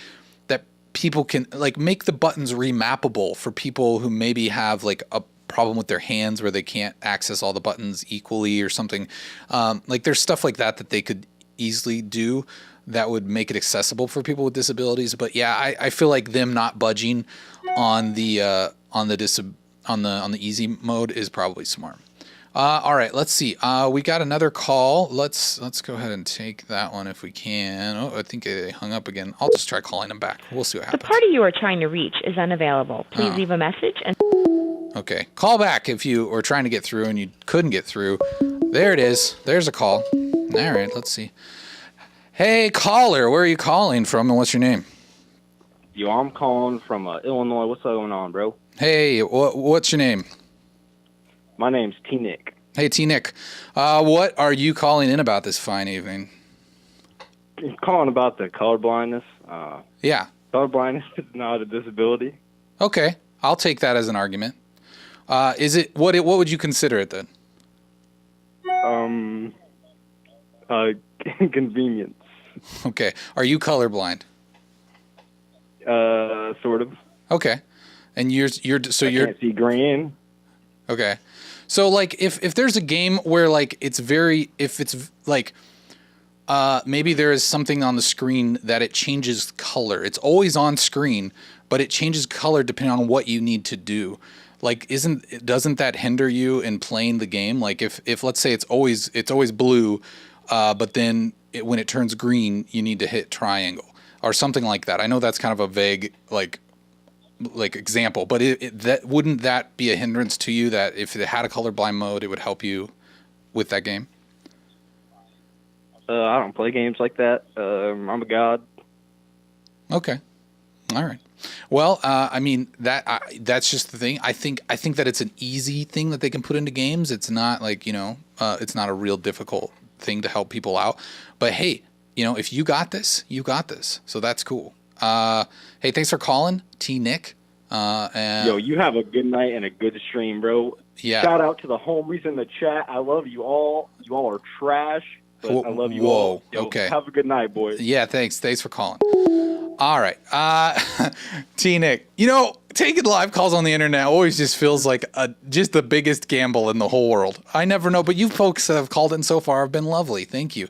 that people can like make the buttons remappable for people who maybe have like a problem with their hands where they can't access all the buttons equally or something. Like, there's stuff like that they could easily do that would make it accessible for people with disabilities. But yeah, I feel like them not budging on the on the easy mode is probably smart. All right, let's see. We got another call. Let's go ahead and take that one if we can. Oh, I think they hung up again. I'll just try calling them back. We'll see what happens. The party you are trying to reach is unavailable. Please leave a message and... Okay, call back if you were trying to get through and you couldn't get through. There it is. There's a call. All right, let's see. Hey, caller, where are you calling from and what's your name? Yo, I'm calling from Illinois. What's going on, bro? Hey, what's your name? My name's T-Nick. Hey, T-Nick. What are you calling in about this fine evening? I'm calling about the colorblindness. Yeah. Colorblindness is not a disability. Okay, I'll take that as an argument. Is it what would you consider it then? Convenience. Okay. Are you colorblind? Sort of. Okay. And you're can't see green. Okay. So like if there's a game where like maybe there is something on the screen that it changes color. It's always on screen, but it changes color depending on what you need to do. Like doesn't that hinder you in playing the game? Like if let's say it's always blue, but then when it turns green, you need to hit triangle or something like that. I know that's kind of a vague like example, but wouldn't that be a hindrance to you that if it had a colorblind mode, it would help you with that game? I don't play games like that. I'm a god. Okay. All right. Well, I mean that's just the thing. I think that it's an easy thing that they can put into games. It's not like it's not a real difficult thing to help people out. But hey, if you got this, you got this. So that's cool. Hey, thanks for calling, T-Nick. And Yo, you have a good night and a good stream, bro. Yeah. Shout out to the homies in the chat. I love you all. You all are trash, but I love you all. Yo, okay. Have a good night, boys. Yeah, thanks. Thanks for calling. All right. T-Nick, taking live calls on the internet always just feels like just the biggest gamble in the whole world. I never know, but you folks that have called in so far have been lovely. Thank you.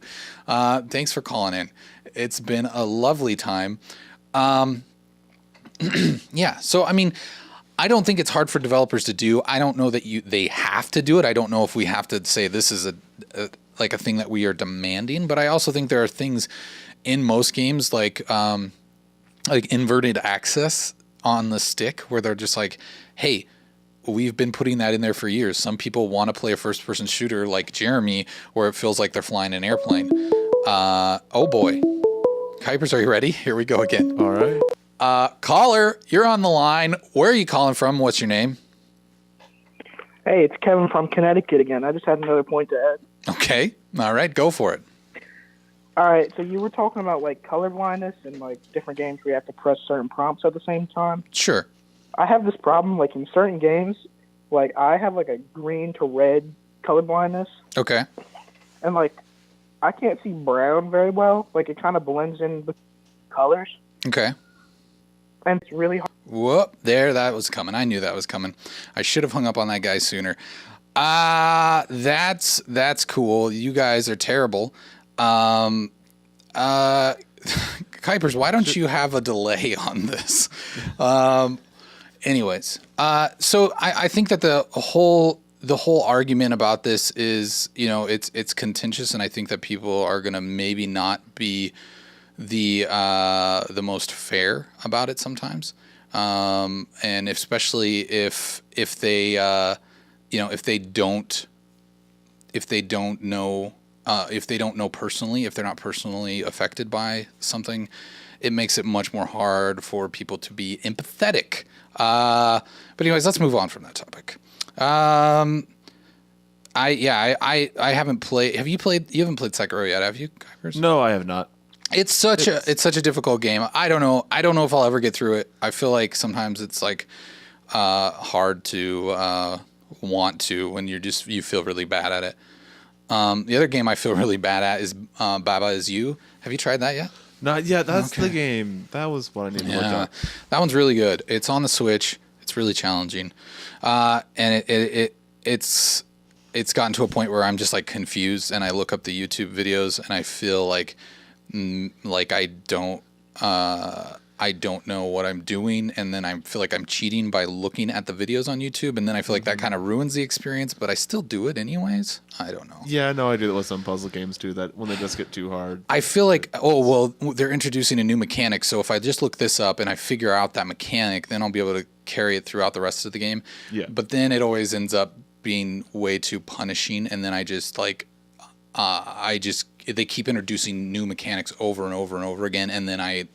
Thanks for calling in. It's been a lovely time. Yeah. So, I mean, I don't think it's hard for developers to do. I don't know that they have to do it. I don't know if we have to say this is a thing that we are demanding, but I also think there are things in most games like inverted access on the stick where they're just like, hey, we've been putting that in there for years. Some people want to play a first-person shooter like Jeremy where it feels like they're flying an airplane. Oh, boy. Kuipers, are you ready? Here we go again. All right. Caller, you're on the line. Where are you calling from? What's your name? Hey, it's Kevin from Connecticut again. I just had another point to add. Okay. All right. Go for it. All right, so you were talking about like color blindness and like different games where you have to press certain prompts at the same time. Sure. I have this problem like in certain games, like I have like a green to red color blindness. Okay. And like I can't see brown very well. Like it kind of blends in with colors. Okay. And it's really hard. Whoop, there, that was coming. I knew that was coming. I should have hung up on that guy sooner. That's cool. You guys are terrible. Kuipers, why don't you have a delay on this? Anyways, so I think that the whole argument about this is, it's contentious, and I think that people are gonna maybe not be the most fair about it sometimes, and especially if they don't know personally, if they're not personally affected by something, it makes it much more hard for people to be empathetic. But anyways, let's move on from that topic. I haven't played. Have you played? You haven't played Sekiro yet, have you, Kuipers? No, I have not. It's such a difficult game. I don't know if I'll ever get through it. I feel like sometimes it's like hard to want to when you feel really bad at it. The other game I feel really bad at is Baba Is You. Have you tried that yet? Not yet. That's the game. That was what I needed to look up. That one's really good. It's on the Switch. It's really challenging, and it's gotten to a point where I'm just like confused, and I look up the YouTube videos, and I feel like I don't I don't know what I'm doing, and then I feel like I'm cheating by looking at the videos on YouTube, and then I feel like that kind of ruins the experience, but I still do it anyways. I don't know. Yeah, no, I do that with some puzzle games too, that when they just get too hard. I feel like, they're introducing a new mechanic, so if I just look this up and I figure out that mechanic, then I'll be able to carry it throughout the rest of the game. Yeah. But then it always ends up being way too punishing, and then I just like, they keep introducing new mechanics over and over and over again, and then it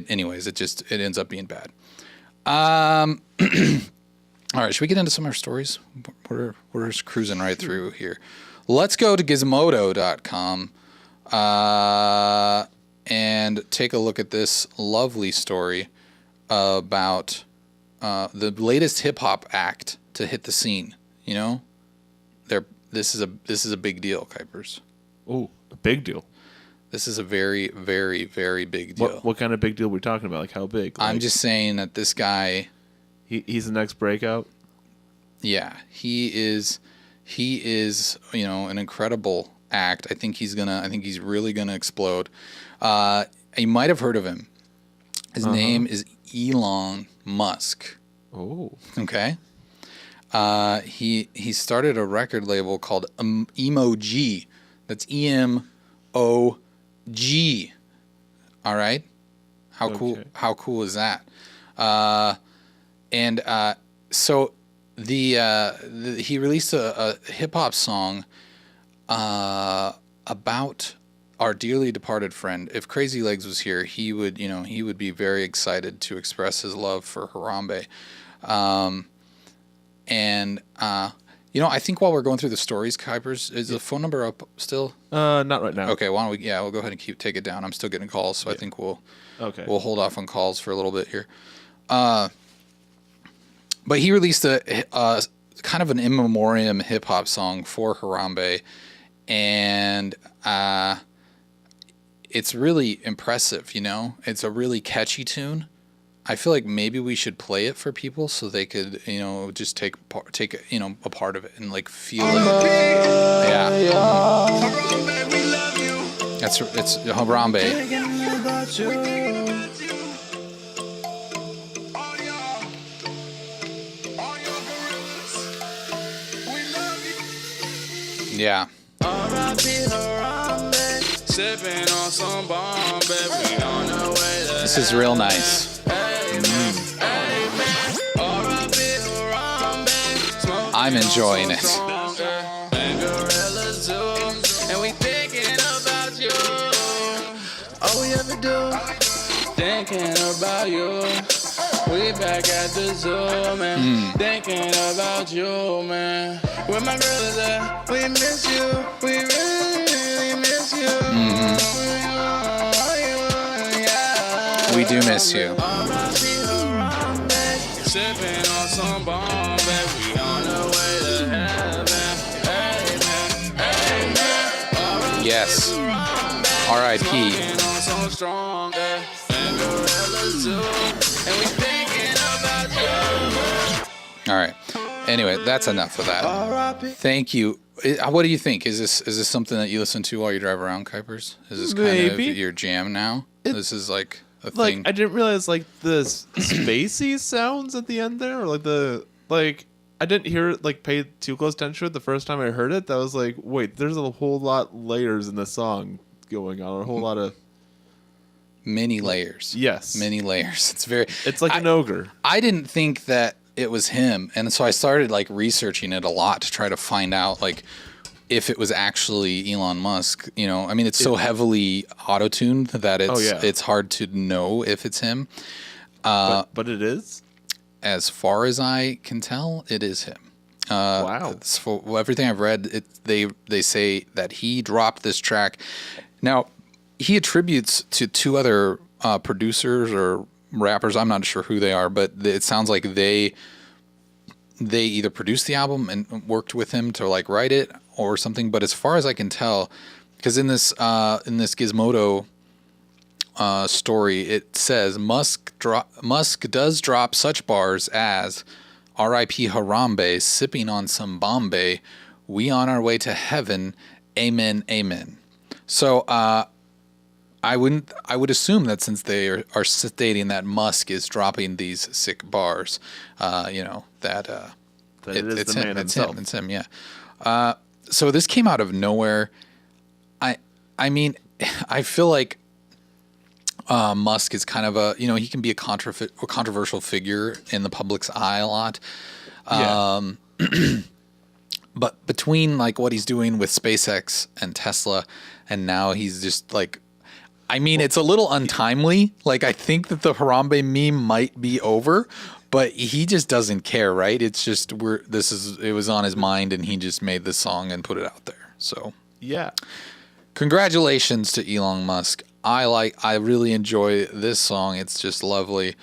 ends up being bad. All right, should we get into some of our stories? We're just cruising right through here. Let's go to Gizmodo.com and take a look at this lovely story about the latest hip hop act to hit the scene. You know, this is a big deal, Kuipers. Oh, a big deal. This is a very, very, very big deal. What kind of big deal are we talking about? Like how big? Like, I'm just saying that this guy, he's the next breakout. Yeah, he is, an incredible act. I think he's really gonna explode. You might have heard of him. His name is Elon Musk. Oh. Okay. He started a record label called Emoji. That's EMOG. All right. How cool is that? So he released a hip hop song about our dearly departed friend. If Crazy Legs was here, he would be very excited to express his love for Harambe. I think while we're going through the stories, Kuipers, is the phone number up still? Not right now. Okay, why don't we? Yeah, we'll go ahead and take it down. I'm still getting calls, so I think we'll hold off on calls for a little bit here. But he released a kind of an in memoriam hip hop song for Harambe, and it's really impressive. It's a really catchy tune. I feel like maybe we should play it for people so they could, just take a part of it and like feel it. Yeah. It's Harambe. Yeah. This is real nice. I'm enjoying it. And we thinking about you. All we ever do, thinking about you. We back at the zoo, man. Thinking about you, man. Where my girl is at, we miss you. We really miss you. We do miss you. Sipping on some bomb, baby, on the way to heaven. Amen. Yes. R.I.P. All right. Anyway, that's enough of that. Thank you. What do you think? Is this something that you listen to while you drive around, Kuipers? Is this kind of your jam now? This is like a thing. I didn't realize the spacey sounds at the end there, or I didn't hear it pay too close attention to it the first time I heard it. That was like, wait, there's a whole lot layers in the song going on, a whole lot of many layers. Yes, many layers. It's like an ogre. I didn't think that it was him, and so I started researching it a lot to try to find out if it was actually Elon Musk. It's so heavily auto-tuned that it's hard to know if it's him. But it is? As far as I can tell, it is him. Wow. For everything I've read, they say that he dropped this track. Now, he attributes to two other producers or rappers. I'm not sure who they are, but it sounds like they either produced the album and worked with him to write it or something. But as far as I can tell, because in this Gizmodo story, it says Musk does drop such bars as R.I.P. Harambe, sipping on some Bombay, we on our way to heaven, amen, amen. So I would assume that since they are stating that Musk is dropping these sick bars, that it is the man himself. It's him, yeah. So this came out of nowhere. I mean, I feel like Musk is kind of he can be a controversial figure in the public's eye a lot. Yeah. But between like what he's doing with SpaceX and Tesla, and now he's just like, I mean, it's a little untimely. Like, I think that the Harambe meme might be over, but he just doesn't care, right? It's just it was on his mind, and he just made this song and put it out there. So yeah, congratulations to Elon Musk. I really enjoy this song. It's just lovely.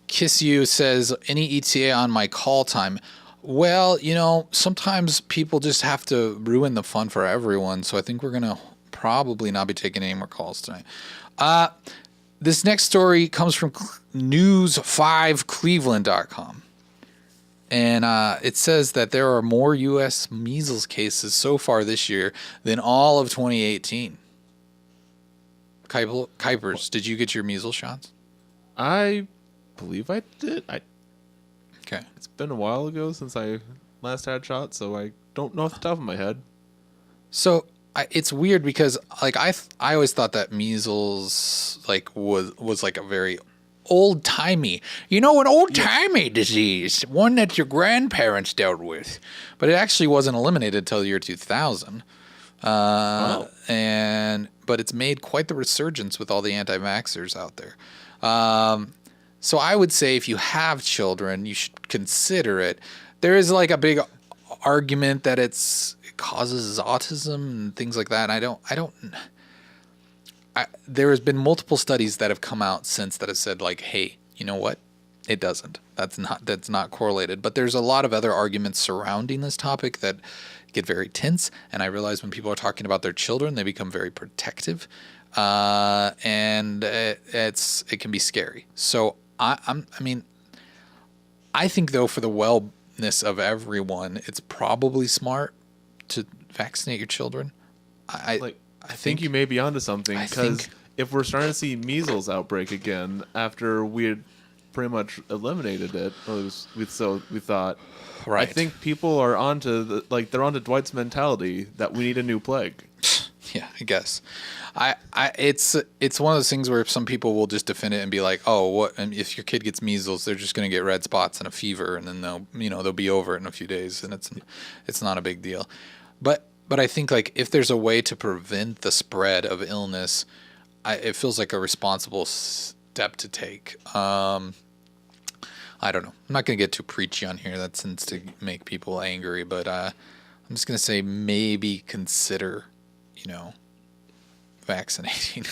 Kiss You says, any ETA on my call time? Well, sometimes people just have to ruin the fun for everyone, so I think we're going to probably not be taking any more calls tonight. This next story comes from news5cleveland.com. And it says that there are more U.S. measles cases so far this year than all of 2018. Kuipers, did you get your measles shots? I believe I did. Okay. It's been a while ago since I last had shots, so I don't know off the top of my head. So it's weird because like I always thought that measles like was like a very old timey, an old timey disease, one that your grandparents dealt with, but it actually wasn't eliminated until the year 2000. But it's made quite the resurgence with all the anti-vaxxers out there. So I would say if you have children, you should consider it. There is like a big argument that it causes autism and things like that. And there has been multiple studies that have come out since that have said like, hey, you know what? It doesn't. That's not correlated. But there's a lot of other arguments surrounding this topic that get very tense. And I realize when people are talking about their children, they become very protective. And it can be scary. So I think though for the wellness of everyone, it's probably smart to vaccinate your children. I think you may be onto something, because if we're starting to see measles outbreak again after we had pretty much eliminated it, we thought. Right. I think people are onto they're onto Dwight's mentality that we need a new plague. Yeah, I guess. It's one of those things where some people will just defend it and be like, oh, what? And if your kid gets measles, they're just going to get red spots and a fever, and then they'll be over it in a few days, and it's not a big deal. But I think like if there's a way to prevent the spread of illness, it feels like a responsible step to take. I don't know. I'm not going to get too preachy on here. That tends to make people angry, but I'm just going to say maybe consider, vaccinating.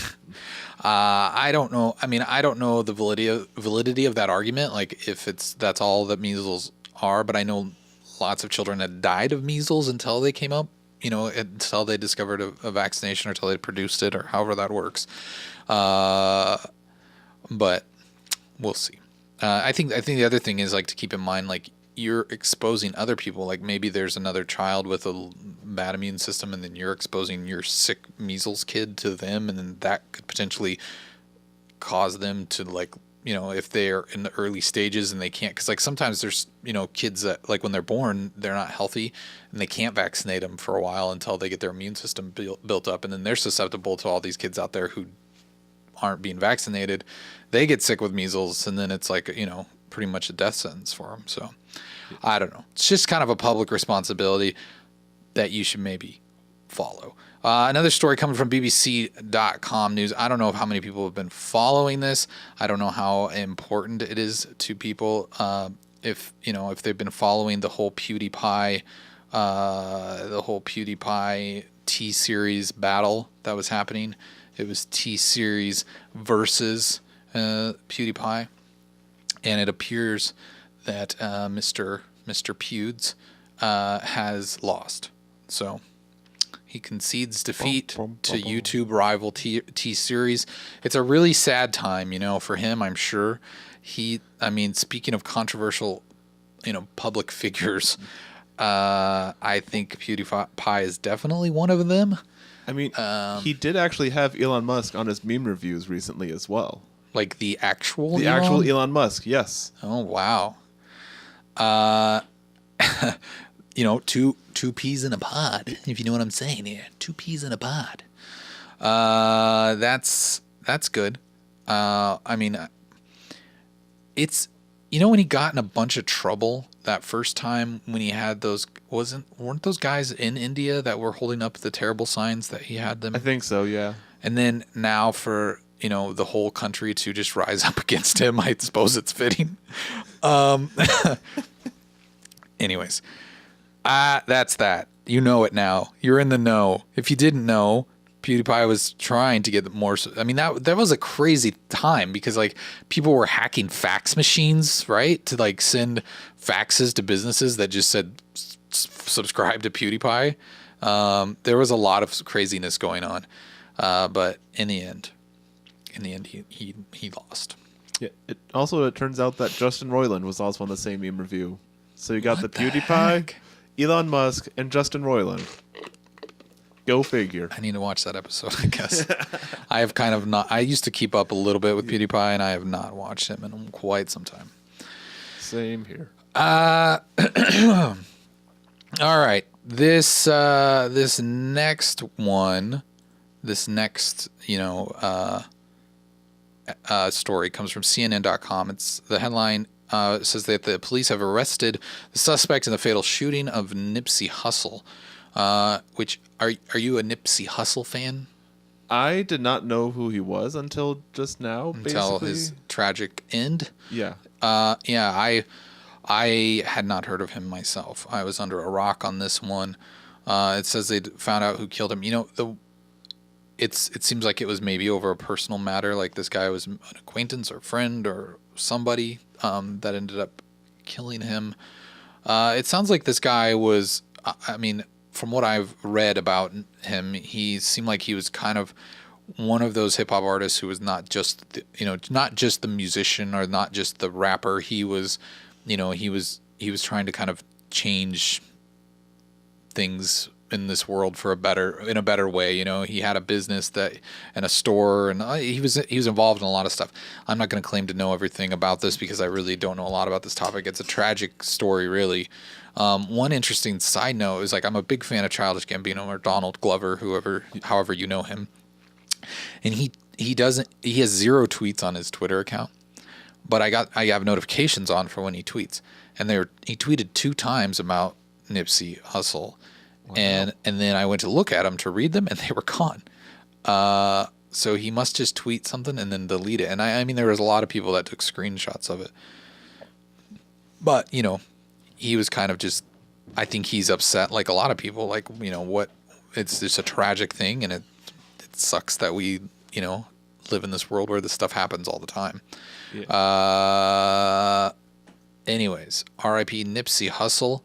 I don't know. I mean, I don't know the validity of that argument. Like if that's all that measles are, but I know lots of children that died of measles until they came up, until they discovered a vaccination or until they produced it or however that works. But we'll see. I think the other thing is like to keep in mind, like you're exposing other people. Like maybe there's another child with a bad immune system, and then you're exposing your sick measles kid to them, and then that could potentially cause them to like, if they're in the early stages and they can't, because like sometimes there's kids that like when they're born they're not healthy and they can't vaccinate them for a while until they get their immune system built up, and then they're susceptible to all these kids out there who aren't being vaccinated. They get sick with measles, and then it's like pretty much a death sentence for them. So I don't know. It's just kind of a public responsibility that you should maybe follow. Another story coming from BBC.com News. I don't know how many people have been following this. I don't know how important it is to people. If they've been following the whole PewDiePie T-Series battle that was happening. It was T-Series versus PewDiePie, and it appears that Mr. Pewds has lost. So he concedes defeat to YouTube rival T-Series. It's a really sad time, for him, I'm sure. Speaking of controversial, public figures, I think PewDiePie is definitely one of them. I mean, he did actually have Elon Musk on his meme reviews recently as well. Like the actual Elon Musk, yes. Oh, wow. Two peas in a pod, if you know what I'm saying here. 2 peas in a pod. That's good. I mean, it's, when he got in a bunch of trouble that first time when he had those, weren't those guys in India that were holding up the terrible signs that he had them? I think so, yeah. And then now for, the whole country to just rise up against him, I suppose it's fitting. Anyways, that's that. You know it now. You're in the know. If you didn't know, PewDiePie was trying to get more. I mean, that was a crazy time because like people were hacking fax machines, right, to like send faxes to businesses that just said subscribe to PewDiePie. There was a lot of craziness going on, but in the end, he lost. Yeah. It turns out that Justin Roiland was also on the same meme review. So you got the PewDiePie, Elon Musk, and Justin Roiland. Go figure. I need to watch that episode, I guess. I have kind of not. I used to keep up a little bit with PewDiePie, and I have not watched him in quite some time. Same here. All right. This next one, story comes from CNN.com. It's the headline. It says that the police have arrested the suspect in the fatal shooting of Nipsey Hussle. Which are you a Nipsey Hussle fan? I did not know who he was until just now. Until his tragic end. Yeah. I had not heard of him myself. I was under a rock on this one. It says they found out who killed him. It seems like it was maybe over a personal matter. Like this guy was an acquaintance or friend or somebody that ended up killing him. It sounds like this guy was. I mean, from what I've read about him, he seemed like he was kind of one of those hip hop artists who was not just the musician or not just the rapper. He was, he was trying to kind of change things in this world in a better way. He had a business and a store, and he was involved in a lot of stuff. I'm not going to claim to know everything about this because I really don't know a lot about this topic. It's a tragic story, really. One interesting side note is like I'm a big fan of Childish Gambino or Donald Glover, however you know him, and he has 0 tweets on his Twitter account, but I have notifications on for when he tweets, and he tweeted 2 times about Nipsey Hussle. Wow. And then I went to look at them to read them, and they were gone. So he must just tweet something and then delete it. And I mean, there was a lot of people that took screenshots of it. But, he was kind of just, I think he's upset like a lot of people. Like, it's just a tragic thing, and it sucks that we, live in this world where this stuff happens all the time. Yeah. Anyways, R.I.P. Nipsey Hussle.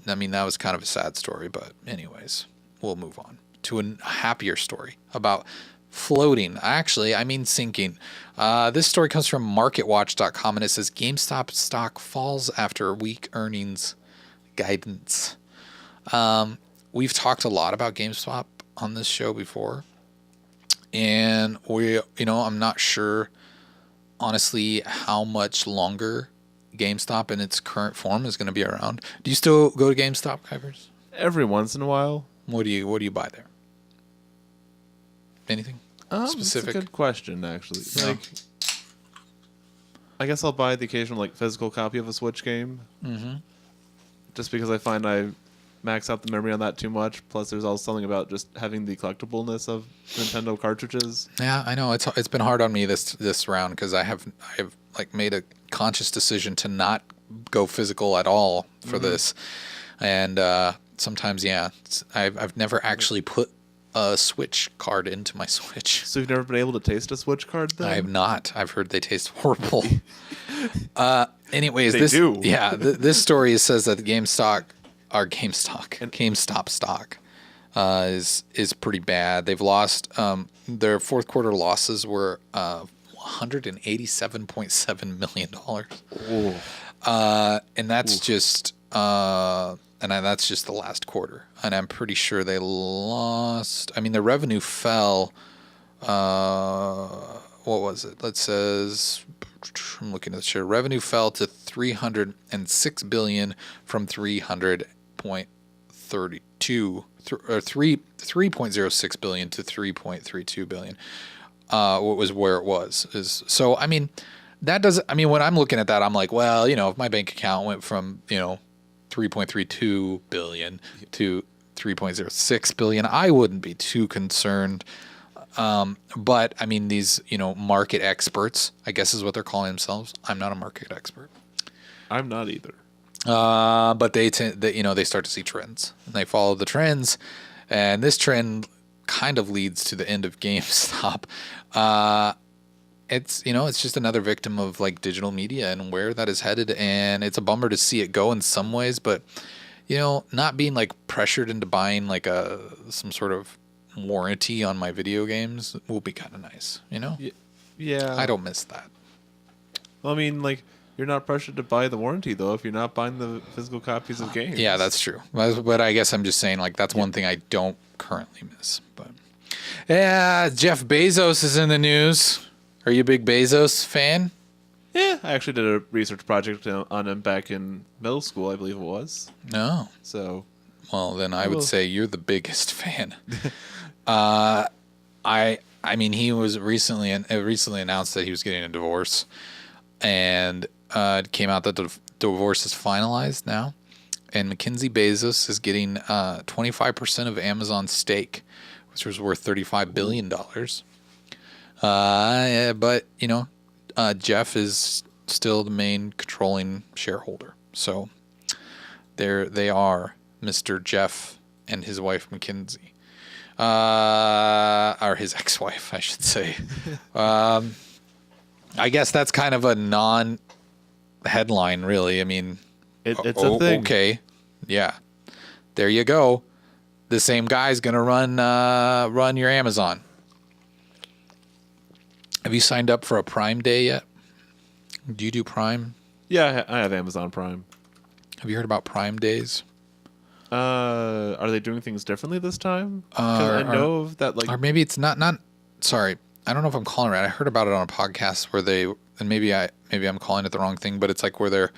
I mean, that was kind of a sad story, but anyways, we'll move on to a happier story about floating. Actually, I mean sinking. This story comes from MarketWatch.com, and it says GameStop stock falls after weak earnings guidance. We've talked a lot about GameStop on this show before, and I'm not sure, honestly, how much longer GameStop in its current form is going to be around. Do you still go to GameStop, Kuipers? Every once in a while. What do you buy there? Anything specific? That's a good question, actually. No. Like, I guess I'll buy the occasional physical copy of a Switch game. Mm-hmm. Just because I find I max out the memory on that too much. Plus, there's also something about just having the collectibleness of Nintendo cartridges. Yeah, I know it's been hard on me this round because I have made a conscious decision to not go physical at all for this, and sometimes I've never actually put a Switch card into my Switch. So you've never been able to taste a Switch card then? I have not. I've heard they taste horrible. Anyways, they do. Yeah, this story says that the GameStop stock is pretty bad. They've lost their fourth quarter losses were $187.7 million. And that's just that's just the last quarter. And I'm pretty sure they lost. I mean, the revenue fell. What was it? It says, I'm looking at the share. Revenue fell to $306 billion from 300.32 or 3.06 billion to 3.32 billion. What was where it was. So I mean, that doesn't. I mean, when I'm looking at that, I'm like, well, if my bank account went from 3.32 billion to 3.06 billion, I wouldn't be too concerned. But I mean, these, market experts, I guess is what they're calling themselves. I'm not a market expert. I'm not either. But they start to see trends and they follow the trends, and this trend kind of leads to the end of GameStop. It's just another victim of like digital media and where that is headed. And it's a bummer to see it go in some ways, but not being like pressured into buying like some sort of warranty on my video games will be kind of nice, Yeah. I don't miss that. Well, I mean, like, you're not pressured to buy the warranty though if you're not buying the physical copies of games. Yeah, that's true. But I guess I'm just saying, like, that's one thing I don't currently miss. But yeah, Jeff Bezos is in the news. Are you a big Bezos fan? Yeah, I actually did a research project on him back in middle school, I believe it was. No. So, well, then I would say you're the biggest fan. I mean, he was recently announced that he was getting a divorce, and it came out that the divorce is finalized now, and Mackenzie Bezos is getting 25% of Amazon's stake, which was worth $35 billion. But Jeff is still the main controlling shareholder. So there they are, Mr. Jeff and his wife Mackenzie. Or his ex-wife, I should say. I guess that's kind of a non-headline, really. I mean, it's a thing. Okay, yeah, there you go. The same guy's gonna run your Amazon. Have you signed up for a Prime Day yet? Do you do Prime? Yeah, I have Amazon Prime. Have you heard about Prime Days? Are they doing things differently this time? I know of that, like, or maybe it's not. Sorry, I don't know if I'm calling it right. I heard about it on a podcast where and maybe I'm calling it the wrong thing, but it's like where they're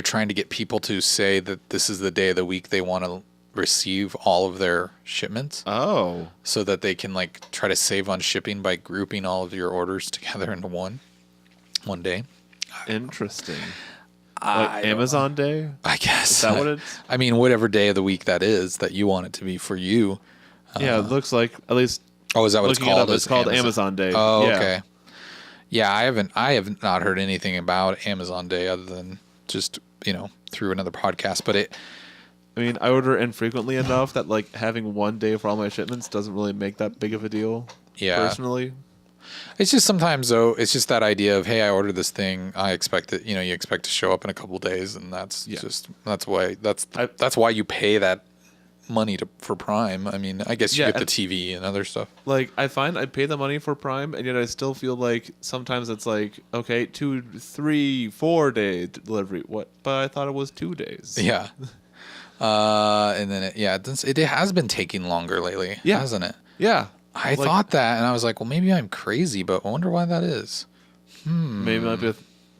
trying to get people to say that this is the day of the week they want to receive all of their shipments. Oh, so that they can like try to save on shipping by grouping all of your orders together into one day. Interesting. Like Amazon Day? I guess. Is that what it's? I mean, whatever day of the week that is that you want it to be for you. Yeah, it looks like, at least. Oh, is that what it's called? It's called Amazon Day. Oh, yeah. Okay. Yeah, I have not heard anything about Amazon Day other than just, through another podcast. But I mean, I order infrequently enough that like having one day for all my shipments doesn't really make that big of a deal. Yeah. Personally. It's just sometimes though, it's just that idea of, hey, I ordered this thing, I expect it, you expect to show up in a couple of days, and that's why you pay that money for Prime. I mean, I guess you get the TV and other stuff. Like, I find I pay the money for Prime, and yet I still feel like sometimes it's like, okay, 2, 3, 4 day delivery. What? But I thought it was 2 days. Yeah. And then it has been taking longer lately, hasn't it? Yeah. I thought that, and I was like, well, maybe I'm crazy, but I wonder why that is. Maybe might be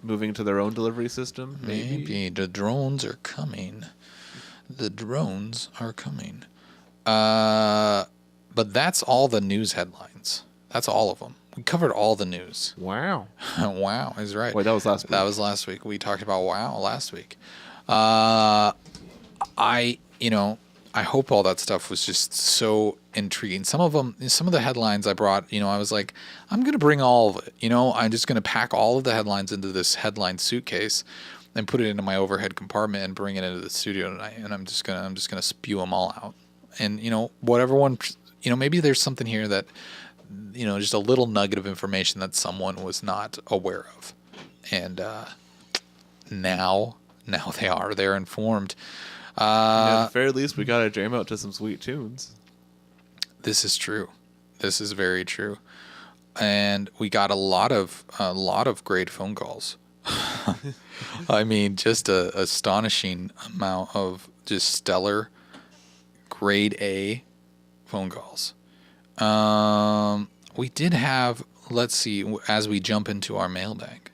moving to their own delivery system. Maybe the drones are coming. But that's all the news headlines. That's all of them. We covered all the news. Wow. Wow is right. Wait, that was last week. That was last week. We talked about WoW last week. I hope all that stuff was just so intriguing. Some of the headlines I brought, I was like, I'm going to bring all of it. I'm just going to pack all of the headlines into this headline suitcase and put it into my overhead compartment and bring it into the studio tonight. And I'm just going to spew them all out. And, whatever one, maybe there's something here that, just a little nugget of information that someone was not aware of. And now they're informed. At the very least, we got to jam out to some sweet tunes. This is true. This is very true. And we got a lot of great phone calls. I mean, just a astonishing amount of just stellar, grade A phone calls. We did have, let's see, as we jump into our mailbag,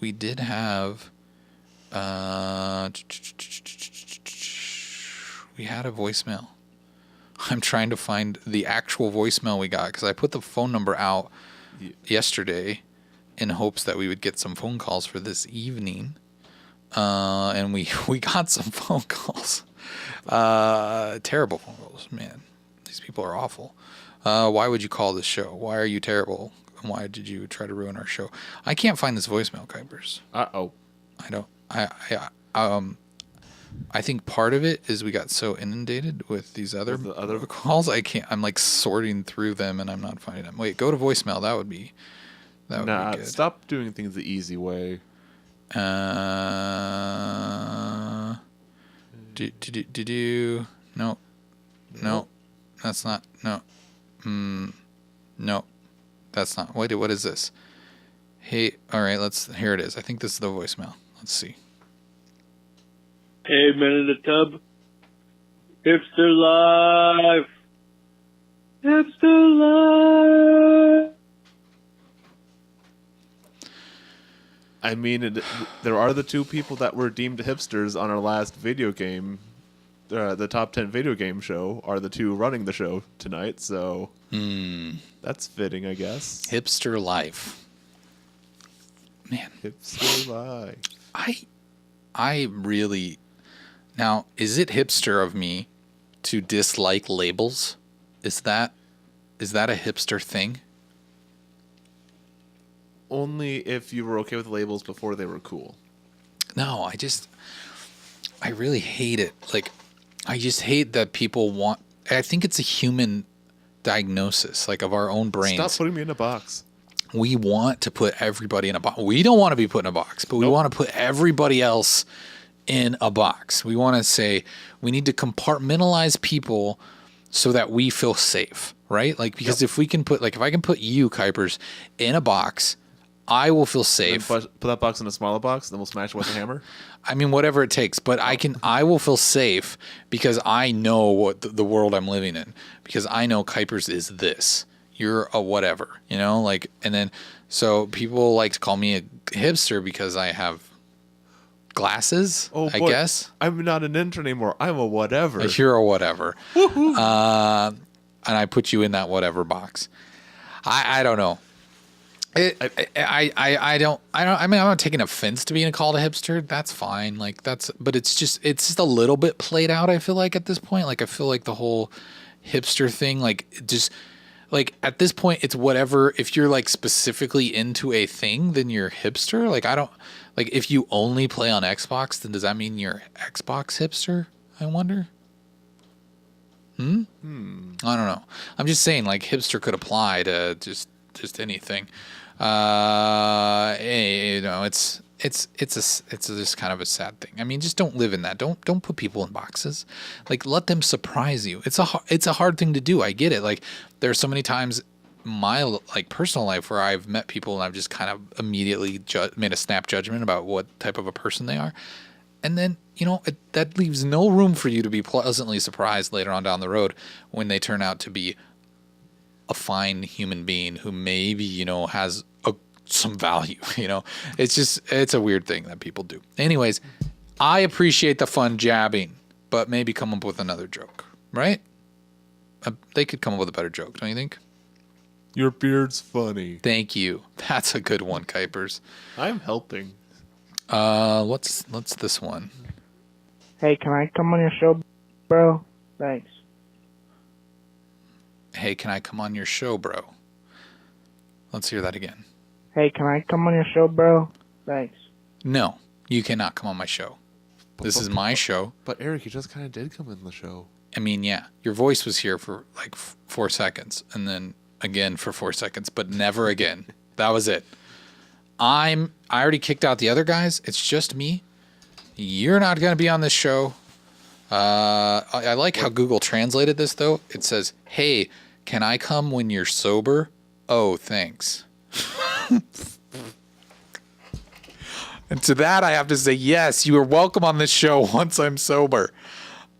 we did have, we had a voicemail. I'm trying to find the actual voicemail we got because I put the phone number out yesterday in hopes that we would get some phone calls for this evening. And we got some phone calls. Terrible phone calls, man. These people are awful. Why would you call this show? Why are you terrible? And why did you try to ruin our show? I can't find this voicemail, Kuipers. Uh-oh. I don't. I think part of it is we got so inundated with these other calls. I can't. I'm like sorting through them and I'm not finding them. Wait, go to voicemail. That would be be good. Stop doing things the easy way. No, that's not. No, no, that's not. Wait, what is this? Hey, all right. Here it is. I think this is the voicemail. Let's see. Hey, Men in the Tub. Hipster Life. Hipster Life. I mean, there are the two people that were deemed hipsters on our last video game. The top 10 video game show are the two running the show tonight, so that's fitting, I guess. Hipster Life. Man. Hipster Life. I really... Now, is it hipster of me to dislike labels? Is that a hipster thing? Only if you were okay with labels before they were cool. No, I really hate it. Like, I just hate that people want... I think it's a human diagnosis, like, of our own brains. Stop putting me in a box. We want to put everybody in a box. We don't want to be put in a box, but we want to put everybody else in a box. We want to say we need to compartmentalize people so that we feel safe, right? Like, because if we can put, like, if I can put you, Kuipers, in a box, I will feel safe. Put that box in a smaller box, then we'll smash it with a hammer. I mean, whatever it takes, but I will feel safe because I know what the world I'm living in, because I know Kuipers is this. You're a whatever, you know, like, and then, so people like to call me a hipster because I have glasses, I guess. I'm not an intern anymore. I'm a whatever. You're a whatever. And I put you in that whatever box. I don't know. I mean, I'm not taking offense to being called a hipster. That's fine. Like, but it's just a little bit played out, I feel like, at this point. Like, I feel like the whole hipster thing, like, just, like, at this point, it's whatever. If you're, like, specifically into a thing, then you're hipster. Like, I don't, like, if you only play on Xbox, then does that mean you're Xbox hipster? I wonder. I don't know. I'm just saying, like, hipster could apply to just anything. You know, it's just kind of a sad thing. I mean, just don't live in that. Don't put people in boxes. Like, let them surprise you. It's a hard thing to do. I get it. Like, there are so many times in my, like, personal life where I've met people and I've just kind of immediately made a snap judgment about what type of a person they are. And then, you know, that leaves no room for you to be pleasantly surprised later on down the road when they turn out to be a fine human being who maybe, you know, has some value, you know. It's a weird thing that people do. Anyways, I appreciate the fun jabbing, but maybe come up with another joke, right? They could come up with a better joke, don't you think? Your beard's funny. Thank you. That's a good one, Kuipers. I'm helping. What's this one? Hey, can I come on your show, bro? Thanks. Hey, can I come on your show, bro? Let's hear that again. Hey, can I come on your show, bro? Thanks. No, you cannot come on my show. This is my show. But Eric, you just kind of did come in the show. I mean, yeah, your voice was here for like 4 seconds, and then again for 4 seconds, but never again. That was it. I already kicked out the other guys. It's just me. You're not going to be on this show. I like how Google translated this, though. It says, hey, can I come when you're sober? Oh, thanks. And to that, I have to say, yes, you are welcome on this show once I'm sober,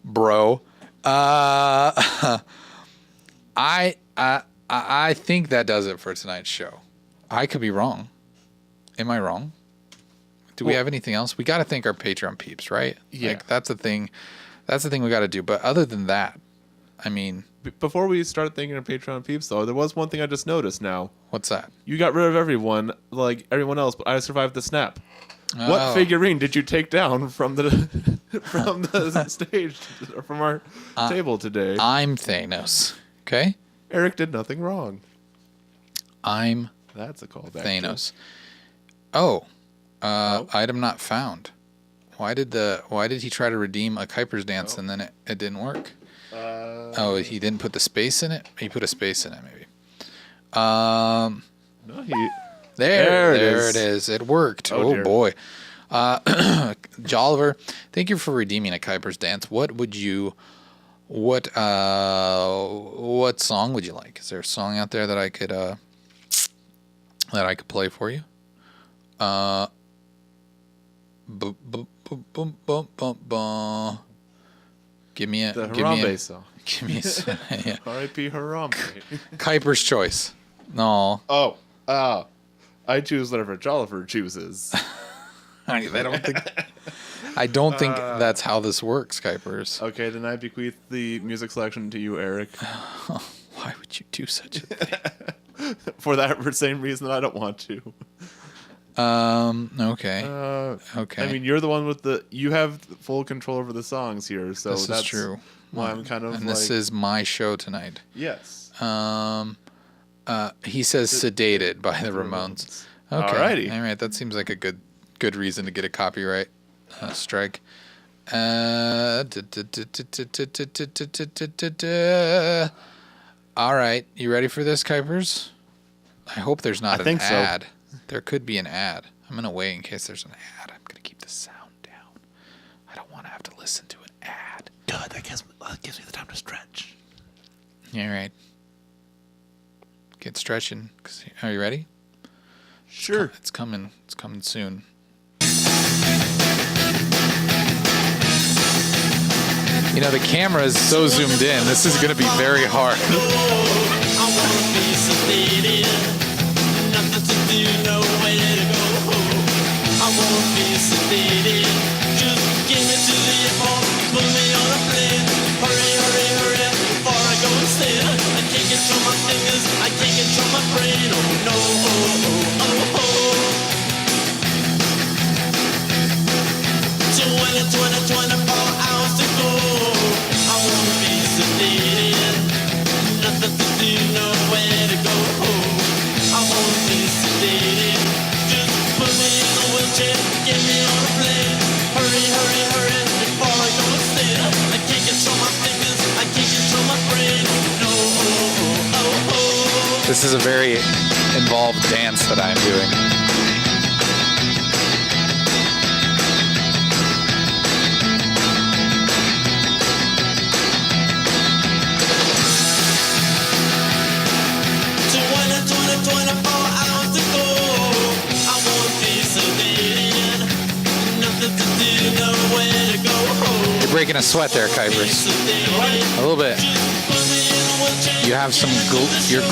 bro. I think that does it for tonight's show. I could be wrong. Am I wrong? Do we have anything else? We got to thank our Patreon peeps, right? Yeah. Like, that's the thing. That's the thing we got to do. But other than that, I mean, before we start thanking our Patreon peeps, though, there was one thing I just noticed now. what's that? You got rid of everyone, like everyone else, but I survived the snap. Oh. What figurine did you take down from the stage, from our table today? I'm Thanos. Okay? Eric did nothing wrong. I'm That's a callback. Thanos. Item not found. Why did he try to redeem a Kuiper's dance and then it didn't work? He didn't put the space in it? He put a space in it, maybe. No, There it is. It worked. Oh dear. boy. Jolliver, thank you for redeeming a Kuiper's dance. What song would you like? Is there a song out there that I could play for you? Give me a Harambe song. Give me a yeah. R.I.P. Harambe. Kuiper's choice. No. I choose whatever Jolliver chooses. I don't think that's how this works, Kuipers. Okay, then I bequeath the music selection to you, Eric. Why would you do such a thing? For that same reason that I don't want to. Okay. Okay. I mean, you're the one you have full control over the songs here, so this that's is true. why I'm kind of and this is my show tonight. Yes. He says sedated by the Ramones. Okay. Alrighty. All right. That seems like a good reason to get a copyright strike. All right. You ready for this, Kuipers? I hope there's not an ad. There could be an ad. I'm going to wait in case there's an ad. I'm going to keep the sound down. I don't want to have to listen to an ad. Good. That gives me the time to stretch. All right. Get stretching. Are you ready? Sure. It's coming. It's coming soon. You know, the camera is so zoomed in. This is going to be very hard. This is a very involved dance that I'm doing. You're breaking a sweat there, Kuipers. A little bit. You have some, you're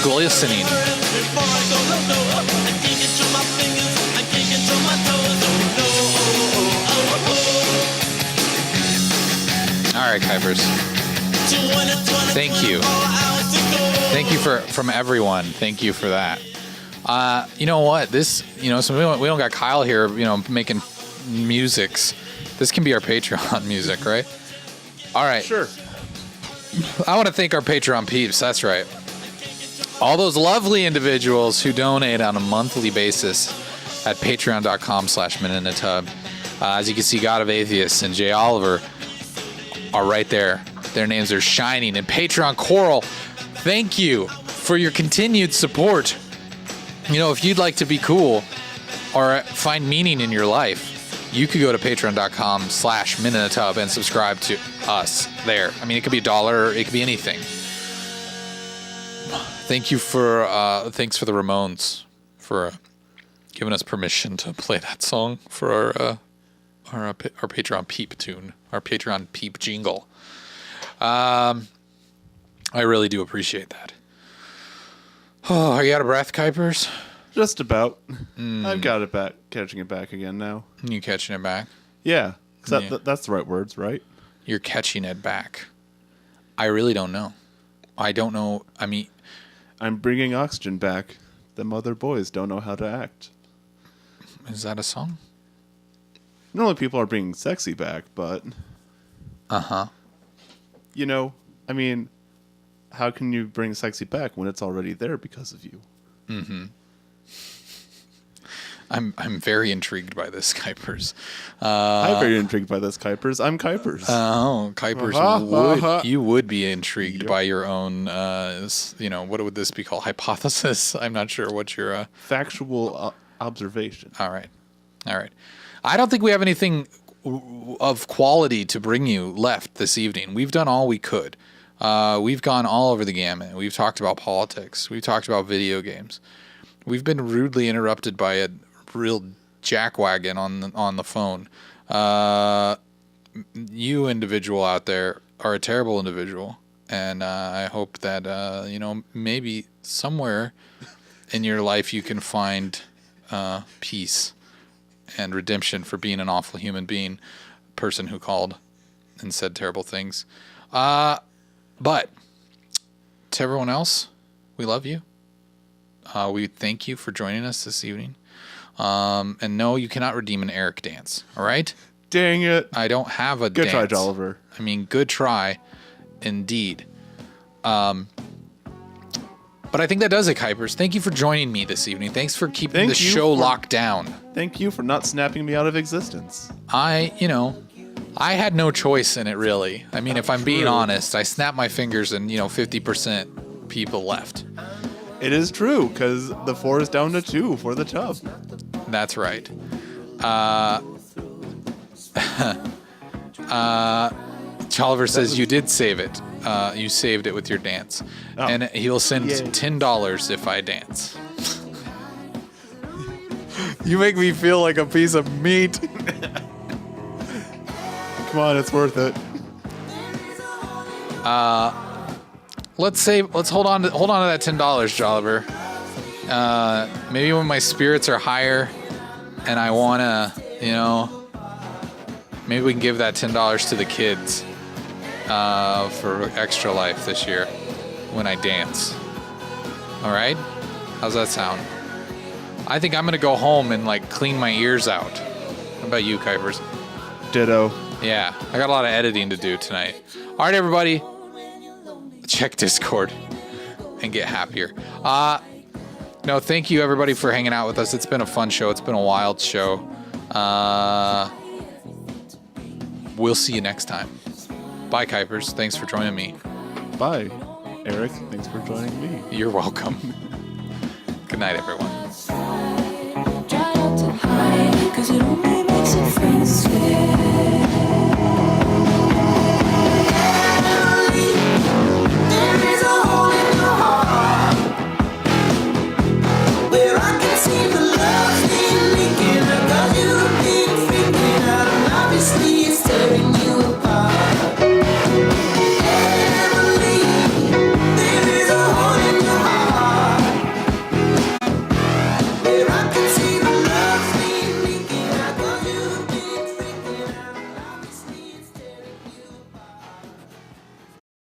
glistening. All right, Kuipers. Thank you. Thank you from everyone. Thank you for that. You know what? So we don't got Kyle here, making musics. This can be our Patreon music, right? All right. Sure. I want to thank our Patreon peeps. That's right. All those lovely individuals who donate on a monthly basis at patreon.com/minuteinthetub. As you can see, God of Atheists and Jay Oliver are right there. Their names are shining. And Patreon Coral, thank you for your continued support. If you'd like to be cool or find meaning in your life, you could go to patreon.com/minuteinthetub and subscribe to us there. I mean, it could be $1, it could be anything. Thanks for the Ramones for giving us permission to play that song for our Patreon peep tune, our Patreon peep jingle. I really do appreciate that. Oh, are you out of breath, Kuipers? Just about. I've got it back, catching it back again now. You catching it back? Yeah, that's the right words, right? You're catching it back. I really don't know. I don't know. I mean, I'm bringing oxygen back. Them other boys don't know how to act. Is that a song? Not only people are bringing sexy back, but... You know, I mean, how can you bring sexy back when it's already there because of you? Mm-hmm. I'm very intrigued by this, Kuipers. I'm very intrigued by this, Kuipers. I'm Kuipers. Oh, Kuipers you would be intrigued by your own, what would this be called? Hypothesis? I'm not sure what your... Factual observation. All right. I don't think we have anything of quality to bring you left this evening. We've done all we could. We've gone all over the gamut. We've talked about politics. We've talked about video games. We've been rudely interrupted by a real jackwagon on the phone. You individual out there are a terrible individual, and I hope that maybe somewhere in your life you can find peace and redemption for being an awful human being, person who called and said terrible things. But to everyone else, we love you. We thank you for joining us this evening. And no, you cannot redeem an Eric dance. All right? Dang it. I don't have a Good dance. try, Jolliver. I mean, good try indeed. But I think that does it, Kuipers. Thank you for joining me this evening. Thanks for keeping the show locked down. Thank you for not snapping me out of existence. I had no choice in it, really. I mean, if I'm being honest, I snapped my fingers and, 50% people left. It is true, because the 4 is down to 2 for the tub. That's right. Challiver says you did save it. You saved it with your dance. Oh. And he'll send $10 if I dance. You make me feel like a piece of meat. Come on, it's worth it. Let's hold on to that $10, Jolliver. Maybe when my spirits are higher and I wanna, maybe we can give that $10 to the kids for Extra Life this year when I dance. All right? How's that sound? I think I'm gonna go home and clean my ears out. How about you, Kuipers? Ditto. Yeah, I got a lot of editing to do tonight. All right, everybody. Check Discord and get happier. No, thank you everybody for hanging out with us. It's been a fun show. It's been a wild show. We'll see you next time. Bye, Kuipers. Thanks for joining me. Bye, Eric. Thanks for joining me. You're welcome. Good night, everyone. Try not to hide, 'cause it only makes your friends scared.